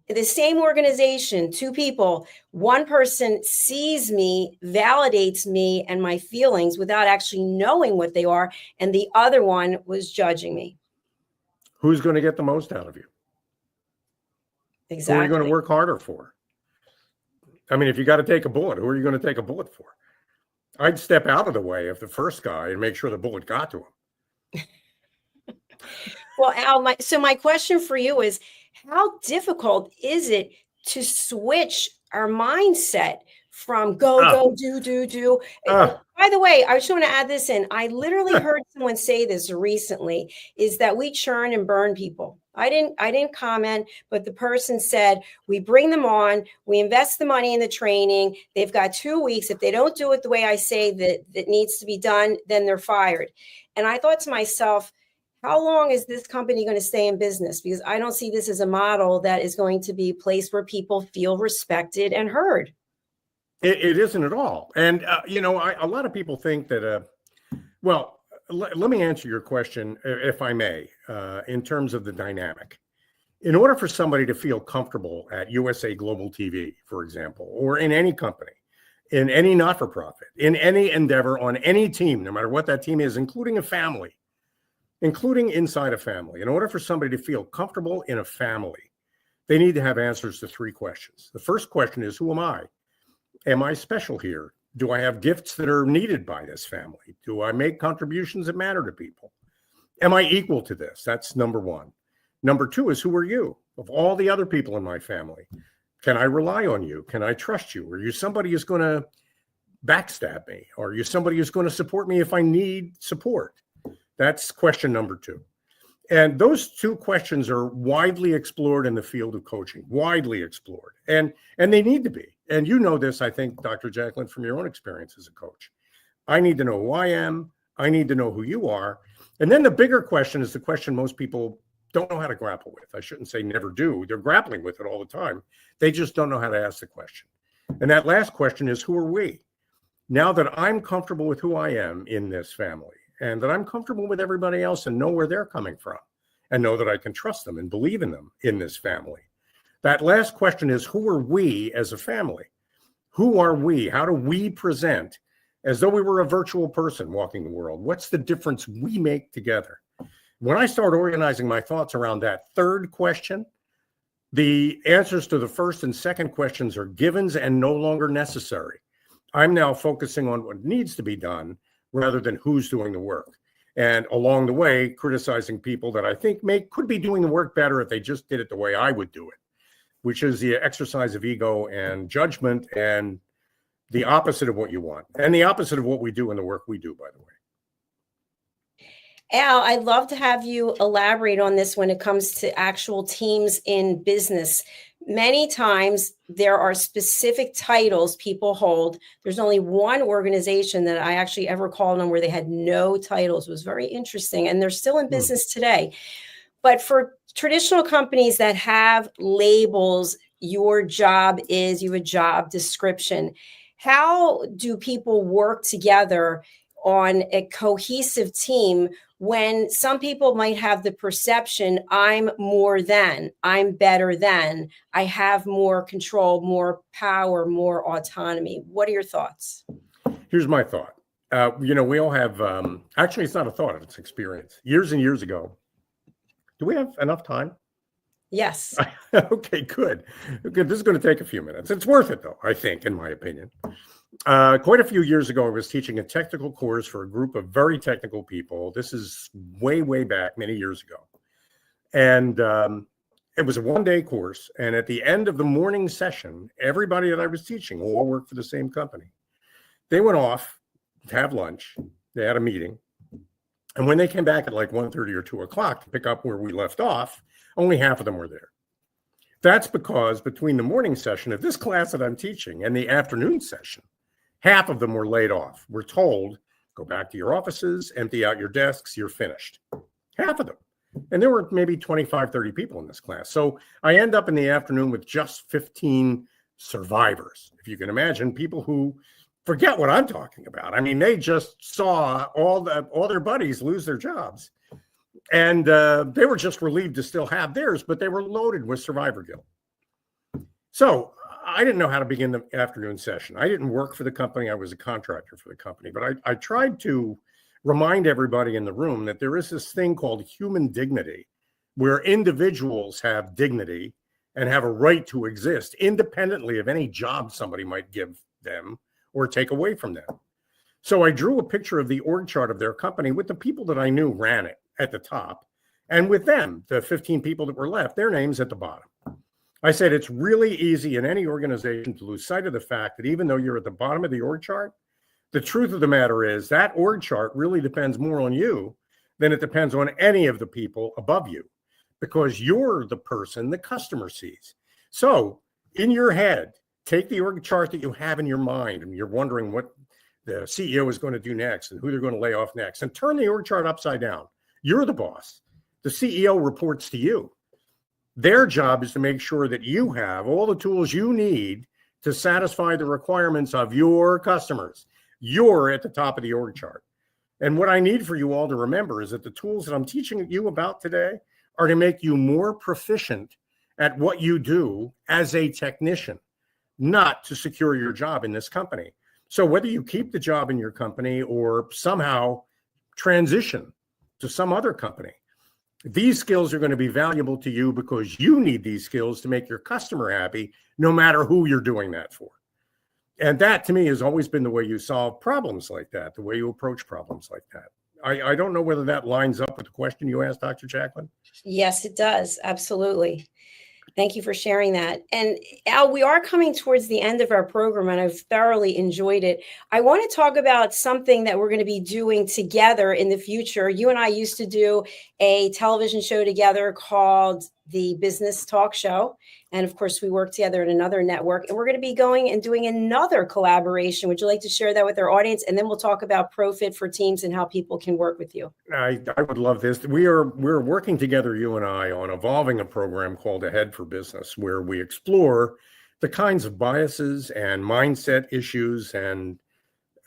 the same organization, two people, one person sees me, validates me and my feelings without actually knowing what they are, and the other one was judging me. Who's going to get the most out of you? Exactly. Who are you going to work harder for? I mean, if you got to take a bullet, who are you going to take a bullet for? I'd step out of the way of the first guy and make sure the bullet got to him. Well, Al, my question for you is, how difficult is it to switch our mindset from go, do? By the way, I just want to add this in. I literally heard someone say this recently, is that we churn and burn people. I didn't comment, but the person said, we bring them on, we invest the money in the training. They've got 2 weeks. If they don't do it the way I say that needs to be done, then they're fired. And I thought to myself, how long is this company going to stay in business? Because I don't see this as a model that is going to be a place where people feel respected and heard. It isn't at all. And, a lot of people think that, let me answer your question, if I may, in terms of the dynamic. In order for somebody to feel comfortable at USA Global TV, for example, or in any company, in any not-for-profit, in any endeavor, on any team, no matter what that team is, including a family, including inside a family, in order for somebody to feel comfortable in a family, they need to have answers to 3 questions. The first question is, who am I? Am I special here? Do I have gifts that are needed by this family? Do I make contributions that matter to people? Am I equal to this? That's number 1. Number 2 is, who are you? Of all the other people in my family, can I rely on you? Can I trust you? Are you somebody who's going to backstab me? Or are you somebody who's going to support me if I need support? That's question number 2. And those 2 questions are widely explored in the field of coaching, widely explored. And they need to be. And you know this, I think, Dr. Jacalyn, from your own experience as a coach. I need to know who I am. I need to know who you are. And then the bigger question is the question most people don't know how to grapple with. I shouldn't say never do. They're grappling with it all the time. They just don't know how to ask the question. And that last question is, who are we? Now that I'm comfortable with who I am in this family, and that I'm comfortable with everybody else and know where they're coming from, and know that I can trust them and believe in them in this family. That last question is, who are we as a family? Who are we? How do we present as though we were a virtual person walking the world? What's the difference we make together? When I start organizing my thoughts around that third question, the answers to the first and second questions are givens and no longer necessary. I'm now focusing on what needs to be done rather than who's doing the work. And along the way, criticizing people that I think could be doing the work better if they just did it the way I would do it, which is the exercise of ego and judgment, and the opposite of what you want, and the opposite of what we do in the work we do, by the way. Al, I'd love to have you elaborate on this when it comes to actual teams in business. Many times there are specific titles people hold. There's only one organization that I actually ever called on where they had no titles. It was very interesting, and they're still in business today. But for traditional companies that have labels, your job is, you have a job description. How do people work together on a cohesive team when some people might have the perception, I'm more than, I'm better than, I have more control, more power, more autonomy? What are your thoughts? Here's my thought. We all have, actually, it's not a thought, it's experience. Years and years ago, do we have enough time? Yes. Okay, good. This is going to take a few minutes. It's worth it, though, I think, in my opinion. Quite a few years ago, I was teaching a technical course for a group of very technical people. This is way, way back, many years ago. And it was a one-day course. And at the end of the morning session, everybody that I was teaching all worked for the same company. They went off to have lunch. They had a meeting. And when they came back at like 1:30 or 2 o'clock to pick up where we left off, only half of them were there. That's because between the morning session of this class that I'm teaching and the afternoon session, half of them were laid off. We're told, go back to your offices, empty out your desks, you're finished. Half of them. And there were maybe 25, 30 people in this class. So I end up in the afternoon with just 15 survivors. If you can imagine, people who forget what I'm talking about. I mean, they just saw all their buddies lose their jobs. And they were just relieved to still have theirs, but they were loaded with survivor guilt. So I didn't know how to begin the afternoon session. I didn't work for the company. I was a contractor for the company. But I tried to remind everybody in the room that there is this thing called human dignity, where individuals have dignity and have a right to exist independently of any job somebody might give them or take away from them. So I drew a picture of the org chart of their company with the people that I knew ran it at the top, and with them, the 15 people that were left, their names at the bottom. I said, it's really easy in any organization to lose sight of the fact that even though you're at the bottom of the org chart, the truth of the matter is that org chart really depends more on you than it depends on any of the people above you, because you're the person the customer sees. So in your head, take the org chart that you have in your mind, and you're wondering what the CEO is going to do next and who they're going to lay off next, and turn the org chart upside down. You're the boss. The CEO reports to you. Their job is to make sure that you have all the tools you need to satisfy the requirements of your customers. You're at the top of the org chart. And what I need for you all to remember is that the tools that I'm teaching you about today are to make you more proficient at what you do as a technician, not to secure your job in this company. So whether you keep the job in your company or somehow transition to some other company, these skills are going to be valuable to you because you need these skills to make your customer happy, no matter who you're doing that for. And that, to me, has always been the way you solve problems like that, the way you approach problems like that. I don't know whether that lines up with the question you asked, Dr. Jacalyn. Yes, it does. Absolutely. Thank you for sharing that. And Al, we are coming towards the end of our program, and I've thoroughly enjoyed it. I want to talk about something that we're going to be doing together in the future. You and I used to do a television show together called The Business Talk Show. And of course, we work together at another network, and we're going to be going and doing another collaboration. Would you like to share that with our audience? And then we'll talk about ProFit for Teams and how people can work with you. I would love this. We're working together, you and I, on evolving a program called Ahead for Business, where we explore the kinds of biases and mindset issues and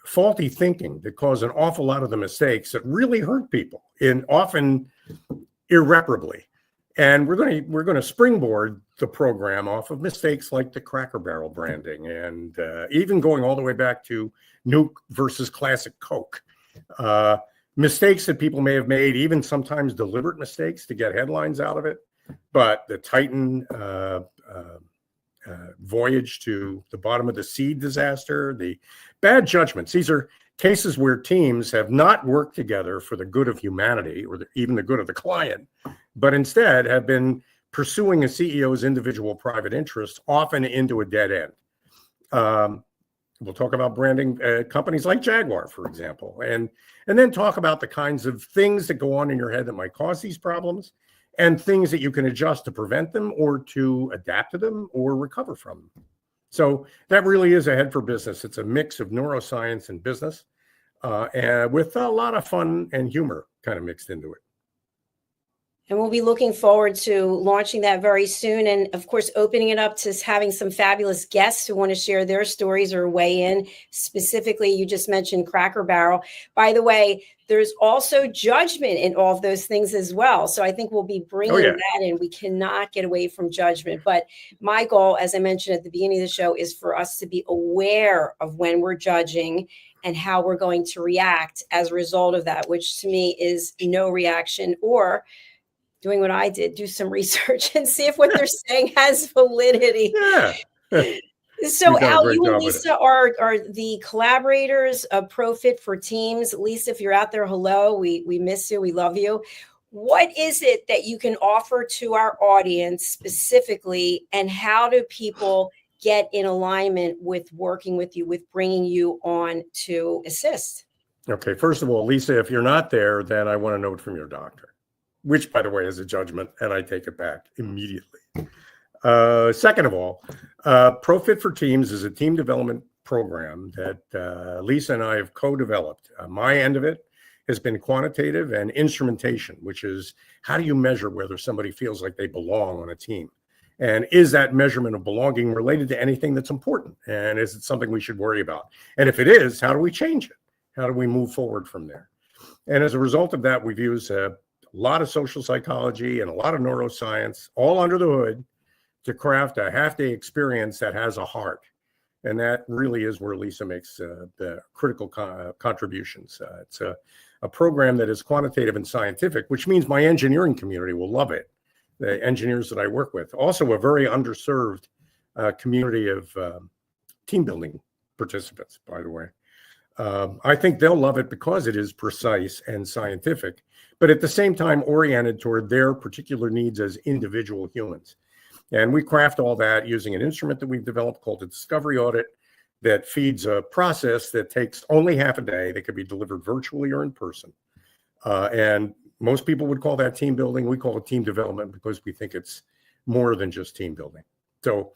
faulty thinking that cause an awful lot of the mistakes that really hurt people, and often irreparably. And we're going to springboard the program off of mistakes like the Cracker Barrel branding, and even going all the way back to Nuke versus Classic Coke. Mistakes that people may have made, even sometimes deliberate mistakes to get headlines out of it. But the Titan voyage to the bottom of the sea disaster, the bad judgments, these are cases where teams have not worked together for the good of humanity or even the good of the client, but instead have been pursuing a CEO's individual private interests, often into a dead end. We'll talk about branding companies like Jaguar, for example, and then talk about the kinds of things that go on in your head that might cause these problems, and things that you can adjust to prevent them or to adapt to them or recover from them. So that really is a head for business. It's a mix of neuroscience and business, and with a lot of fun and humor kind of mixed into it. And we'll be looking forward to launching that very soon. And of course, opening it up to having some fabulous guests who want to share their stories or weigh in. Specifically, you just mentioned Cracker Barrel. By the way, there's also judgment in all of those things as well. So I think we'll be bringing that in. We cannot get away from judgment. But my goal, as I mentioned at the beginning of the show, is for us to be aware of when we're judging and how we're going to react as a result of that, which to me is no reaction, or doing what I did, do some research and see if what they're saying has validity. Yeah. So Al, you and Lisa are the collaborators of ProFit for Teams. Lisa, if you're out there, hello, we miss you, we love you. What is it that you can offer to our audience specifically, and how do people get in alignment with working with you, with bringing you on to assist? Okay, first of all, Lisa, if you're not there, then I want a note from your doctor, which, by the way, is a judgment, and I take it back immediately. Second of all, ProFit for Teams is a team development program that Lisa and I have co-developed. My end of it has been quantitative and instrumentation, which is how do you measure whether somebody feels like they belong on a team? And is that measurement of belonging related to anything that's important? And is it something we should worry about? And if it is, how do we change it? How do we move forward from there? And as a result of that, we've used a lot of social psychology and a lot of neuroscience all under the hood to craft a half-day experience that has a heart. And that really is where Lisa makes the critical contributions. It's a program that is quantitative and scientific, which means my engineering community will love it. The engineers that I work with. Also a very underserved community of team building participants, by the way. I think they'll love it because it is precise and scientific, but at the same time oriented toward their particular needs as individual humans. And we craft all that using an instrument that we've developed called a discovery audit that feeds a process that takes only half a day that could be delivered virtually or in person. And most people would call that team building. We call it team development because we think it's more than just team building. So,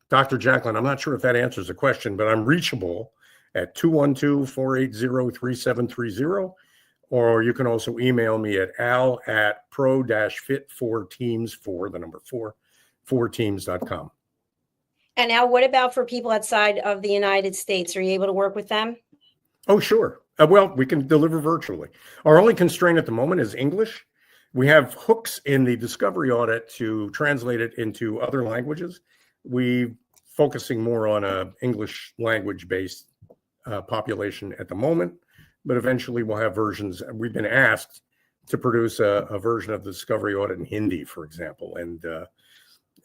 Dr. Jacalyn, I'm not sure if that answers the question, but I'm reachable at 212-480-3730, or you can also email me at al@pro-fit4teams4teams.com. And Al, what about for people outside of the United States? Are you able to work with them? Oh, sure. Well, we can deliver virtually. Our only constraint at the moment is English. We have hooks in the discovery audit to translate it into other languages. We're focusing more on a English language-based population at the moment, but eventually we'll have versions. We've been asked to produce a version of the discovery audit in Hindi, for example. And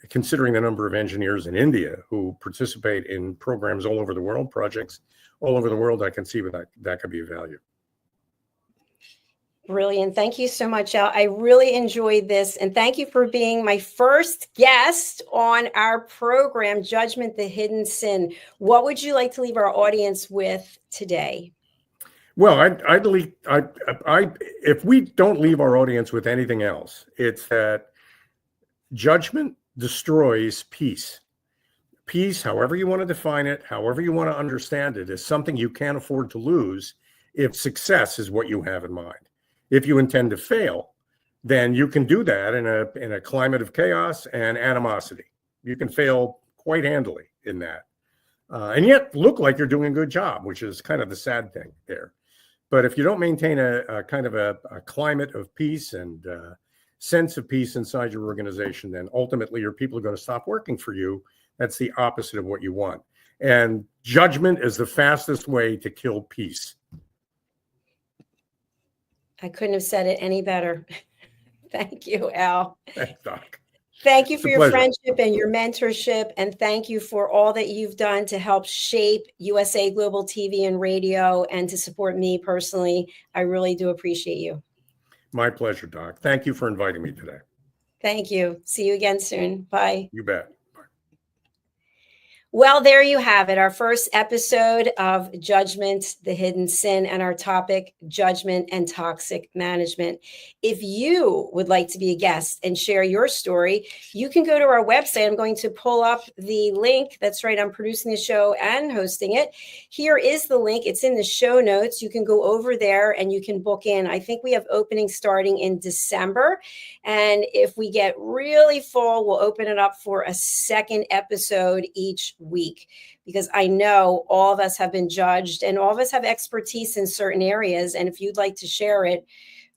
considering the number of engineers in India who participate in programs all over the world, projects all over the world, I can see that could be of value. Brilliant. Thank you so much, Al. I really enjoyed this. And thank you for being my first guest on our program, Judgment, the Hidden Sin. What would you like to leave our audience with today? Well, I believe if we don't leave our audience with anything else, it's that judgment destroys peace. Peace, however you want to define it, however you want to understand it, is something you can't afford to lose if success is what you have in mind. If you intend to fail, then you can do that in a climate of chaos and animosity. You can fail quite handily in that. and yet look like you're doing a good job, which is kind of the sad thing there. But if you don't maintain a kind of a climate of peace and sense of peace inside your organization, then ultimately your people are going to stop working for you. That's the opposite of what you want. And judgment is the fastest way to kill peace. I couldn't have said it any better. Thank you, Al. Thanks, Doc. Thank you for your pleasure. friendship and your mentorship. And thank you for all that you've done to help shape USA Global TV and Radio and to support me personally. I really do appreciate you. My pleasure, Doc. Thank you for inviting me today. Thank you. See you again soon. Bye. You bet. Well, there you have it, our first episode of Judgment, the Hidden Sin, and our topic, Judgment and Toxic Management. If you would like to be a guest and share your story, you can go to our website. I'm going to pull up the link. That's right, I'm producing the show and hosting it. Here is the link. It's in the show notes. You can go over there and you can book in. I think we have openings starting in December. And if we get really full, we'll open it up for a second episode each week, because I know all of us have been judged and all of us have expertise in certain areas. And if you'd like to share it,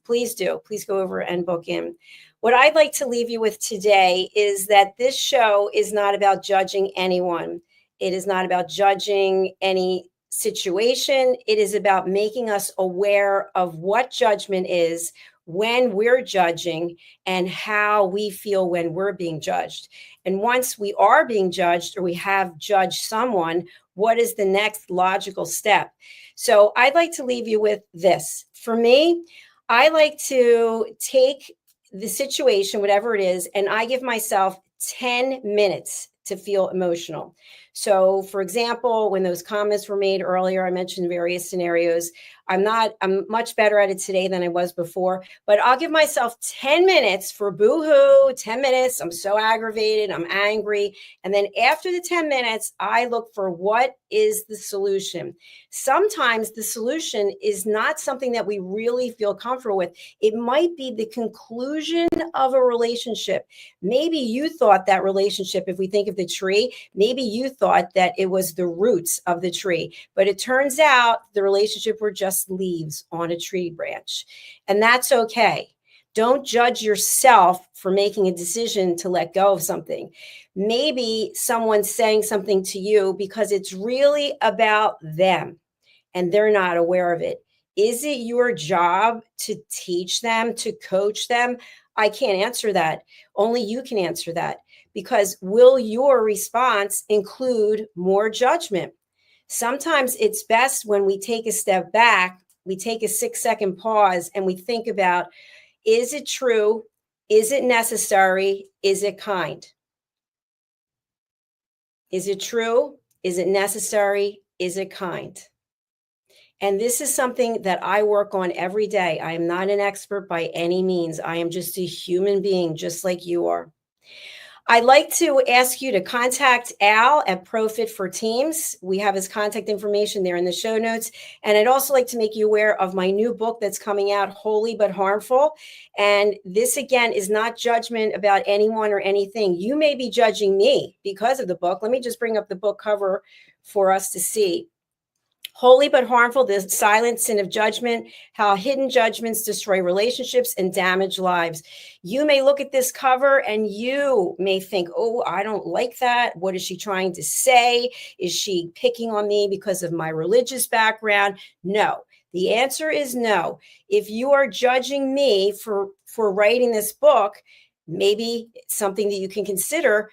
please do. Please go over and book in. What I'd like to leave you with today is that this show is not about judging anyone. It is not about judging any situation. It is about making us aware of what judgment is, when we're judging, and how we feel when we're being judged. And once we are being judged or we have judged someone, what is the next logical step? So I'd like to leave you with this. For me, I like to take the situation, whatever it is, and I give myself 10 minutes to feel emotional. So for example, when those comments were made earlier, I mentioned various scenarios. I'm much better at it today than I was before, but I'll give myself 10 minutes for boo-hoo, 10 minutes. I'm so aggravated, I'm angry. And then after the 10 minutes, I look for what is the solution. Sometimes the solution is not something that we really feel comfortable with. It might be the conclusion of a relationship. Maybe you thought that relationship, if we think of the tree, maybe you thought that it was the roots of the tree, but it turns out the relationship were just leaves on a tree branch. And that's okay. Don't judge yourself for making a decision to let go of something. Maybe someone's saying something to you because it's really about them and they're not aware of it. Is it your job to teach them, to coach them? I can't answer that. Only you can answer that. Because will your response include more judgment? Sometimes it's best when we take a step back, we take a 6-second pause and we think about, is it true? Is it necessary? Is it kind? Is it true? Is it necessary? Is it kind? And this is something that I work on every day. I am not an expert by any means. I am just a human being, just like you are. I'd like to ask you to contact Al at ProFit for Teams. We have his contact information there in the show notes. And I'd also like to make you aware of my new book that's coming out, Holy But Harmful. And this, again, is not judgment about anyone or anything. You may be judging me because of the book. Let me just bring up the book cover for us to see. Holy But Harmful, the silent sin of judgment, how hidden judgments destroy relationships and damage lives. You may look at this cover and you may think, oh, I don't like that. What is she trying to say? Is she picking on me because of my religious background? No. The answer is no. If you are judging me for writing this book, maybe something that you can consider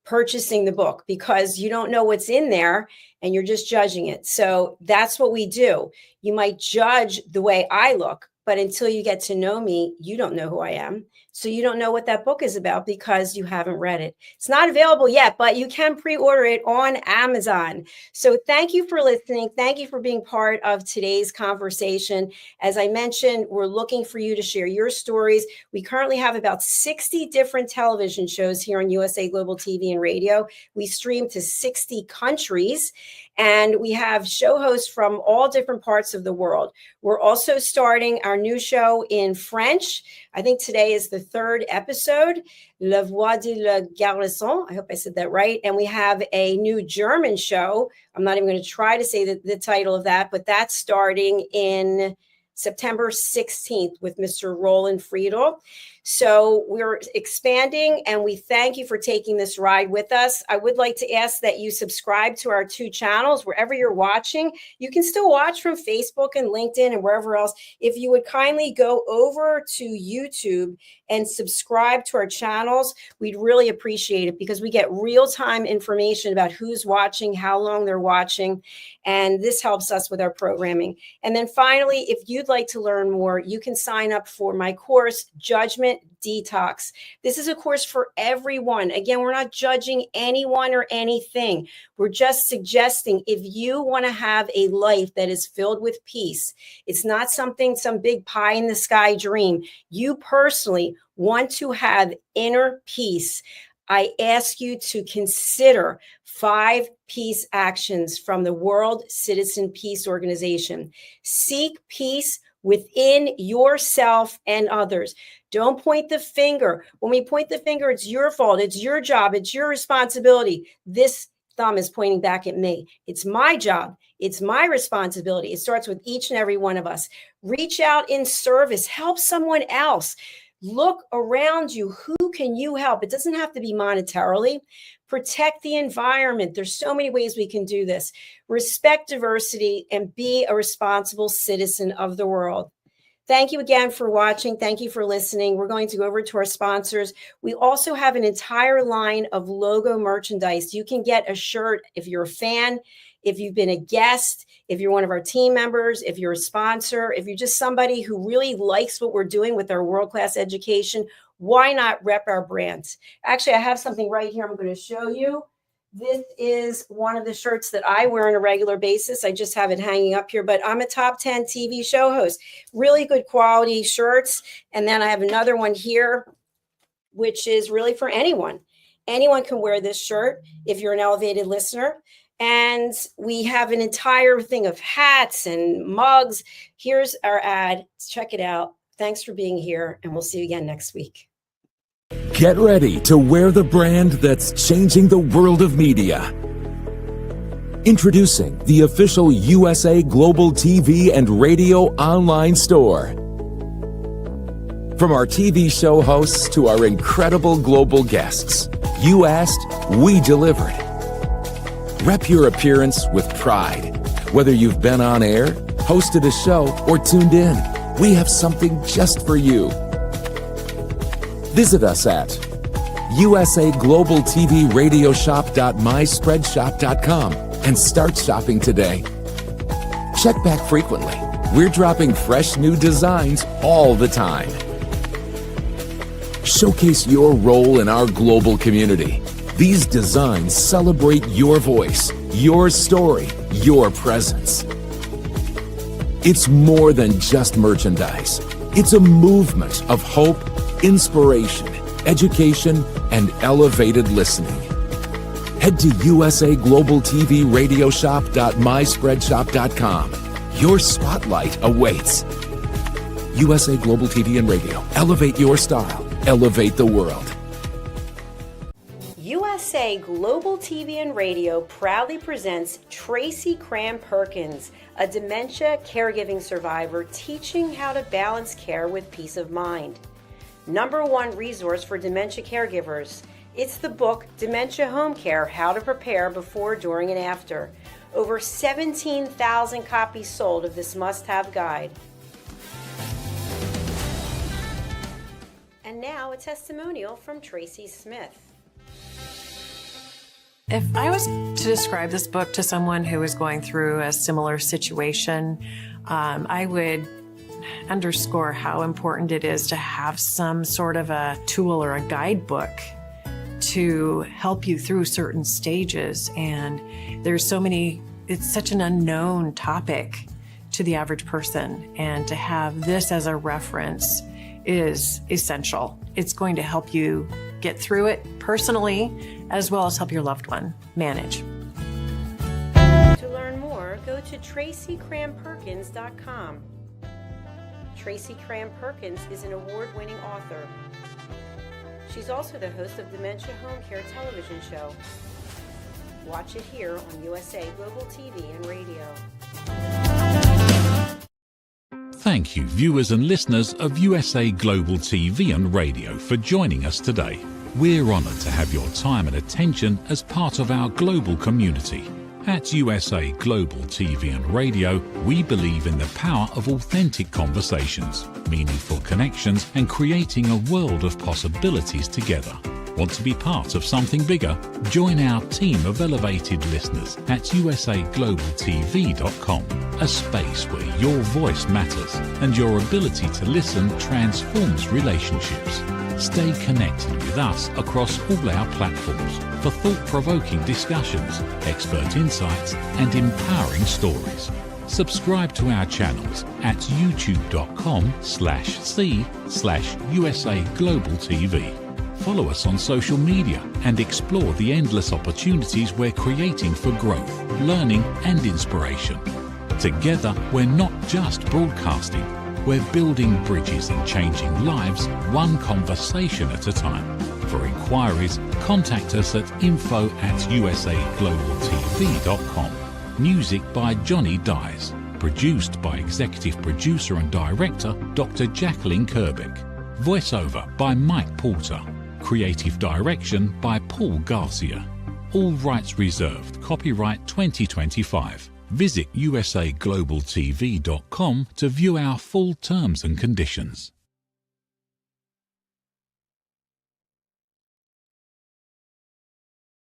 purchasing the book, because you don't know what's in there and you're just judging it. So that's what we do. You might judge the way I look, but until you get to know me, you don't know who I am. So you don't know what that book is about because you haven't read it. It's not available yet, but you can pre-order it on Amazon. So thank you for listening. Thank you for being part of today's conversation. As I mentioned, we're looking for you to share your stories. We currently have about 60 different television shows here on USA Global TV and Radio. We stream to 60 countries. And we have show hosts from all different parts of the world. We're also starting our our new show in French. I think today is the third episode, La Voix de la Garçon. I hope I said that right. And we have a new German show. I'm not even going to try to say the title of that, but that's starting in September 16th with Mr. Roland Friedel. So we're expanding, and we thank you for taking this ride with us. I would like to ask that you subscribe to our 2 channels wherever you're watching. You can still watch from Facebook and LinkedIn and wherever else. If you would kindly go over to YouTube and subscribe to our channels, we'd really appreciate it, because we get real-time information about who's watching, how long they're watching, and this helps us with our programming. And then finally, if you'd like to learn more, you can sign up for my course, Judgment Detox. This is a course for everyone. Again, we're not judging anyone or anything. We're just suggesting, if you want to have a life that is filled with peace, it's not some big pie in the sky dream. You personally want to have inner peace. I ask you to consider 5 peace actions from the World Citizen Peace Organization. Seek peace within yourself and others. Don't point the finger. When we point the finger, it's your fault. It's your job. It's your responsibility. This thumb is pointing back at me. It's my job. It's my responsibility. It starts with each and every one of us. Reach out in service. Help someone else. Look around you. Who can you help? It doesn't have to be monetarily. Protect the environment. There's so many ways we can do this. Respect diversity and be a responsible citizen of the world. Thank you again for watching. Thank you for listening. We're going to go over to our sponsors. We also have an entire line of logo merchandise. You can get a shirt if you're a fan, if you've been a guest, if you're one of our team members, if you're a sponsor, if you're just somebody who really likes what we're doing with our world-class education. Why not rep our brands? Actually, I have something right here I'm going to show you. This is one of the shirts that I wear on a regular basis. I just have it hanging up here, but I'm a top 10 TV show host. Really good quality shirts. And then I have another one here, which is really for anyone. Anyone can wear this shirt if you're an elevated listener. And we have an entire thing of hats and mugs. Here's our ad. Check it out. Thanks for being here, and we'll see you again next week. Get ready to wear the brand that's changing the world of media. Introducing the official USA Global TV and Radio online store. From our TV show hosts to our incredible global guests, you asked, we delivered. Rep your appearance with pride. Whether you've been on air, hosted a show, or tuned in, we have something just for you. Visit us at usaglobaltvradioshoп.myspreadshop.com and start shopping today. Check back frequently. We're dropping fresh new designs all the time. Showcase your role in our global community. These designs celebrate your voice, your story, your presence. It's more than just merchandise. It's a movement of hope, inspiration, education, and elevated listening. Head to usaglobaltvradioshoп.myspreadshop.com. Your spotlight awaits. USA Global TV and Radio. Elevate your style. Elevate the world. USA Global TV and Radio proudly presents Tracy Cram Perkins, a dementia caregiving survivor teaching how to balance care with peace of mind. #1 resource for dementia caregivers. It's the book Dementia Home Care: How to Prepare Before, During, and After. Over 17,000 copies sold of this must-have guide. And now a testimonial from Tracy Smith. If I was to describe this book to someone who is going through a similar situation, I would underscore how important it is to have some sort of a tool or a guidebook to help you through certain stages. And there's so many, it's such an unknown topic to the average person. And to have this as a reference is essential. It's going to help you get through it personally, as well as help your loved one manage. To learn more, go to tracycramperkins.com. Tracy Cram-Perkins is an award-winning author. She's also the host of Dementia Home Care television show. Watch it here on USA Global TV and Radio. Thank you, viewers and listeners of USA Global TV and Radio, for joining us today. We're honoured to have your time and attention as part of our global community. At USA Global TV and Radio, we believe in the power of authentic conversations, meaningful connections, and creating a world of possibilities together. Want to be part of something bigger? Join our team of elevated listeners at usaglobaltv.com, a space where your voice matters and your ability to listen transforms relationships. Stay connected with us across all our platforms for thought-provoking discussions, expert insights, and empowering stories. Subscribe to our channels at youtube.com/c/USA Global TV. Follow us on social media and explore the endless opportunities we're creating for growth, learning, and inspiration. Together, we're not just broadcasting. We're building bridges and changing lives, one conversation at a time. For inquiries, contact us at info@usaglobaltv.com. Music by Johnny Dies. Produced by Executive Producer and Director Dr. Jacalyn Kerbeck. Voiceover by Mike Porter. Creative Direction by Paul Garcia. All rights reserved. Copyright 2025. Visit usaglobaltv.com to view our full terms and conditions.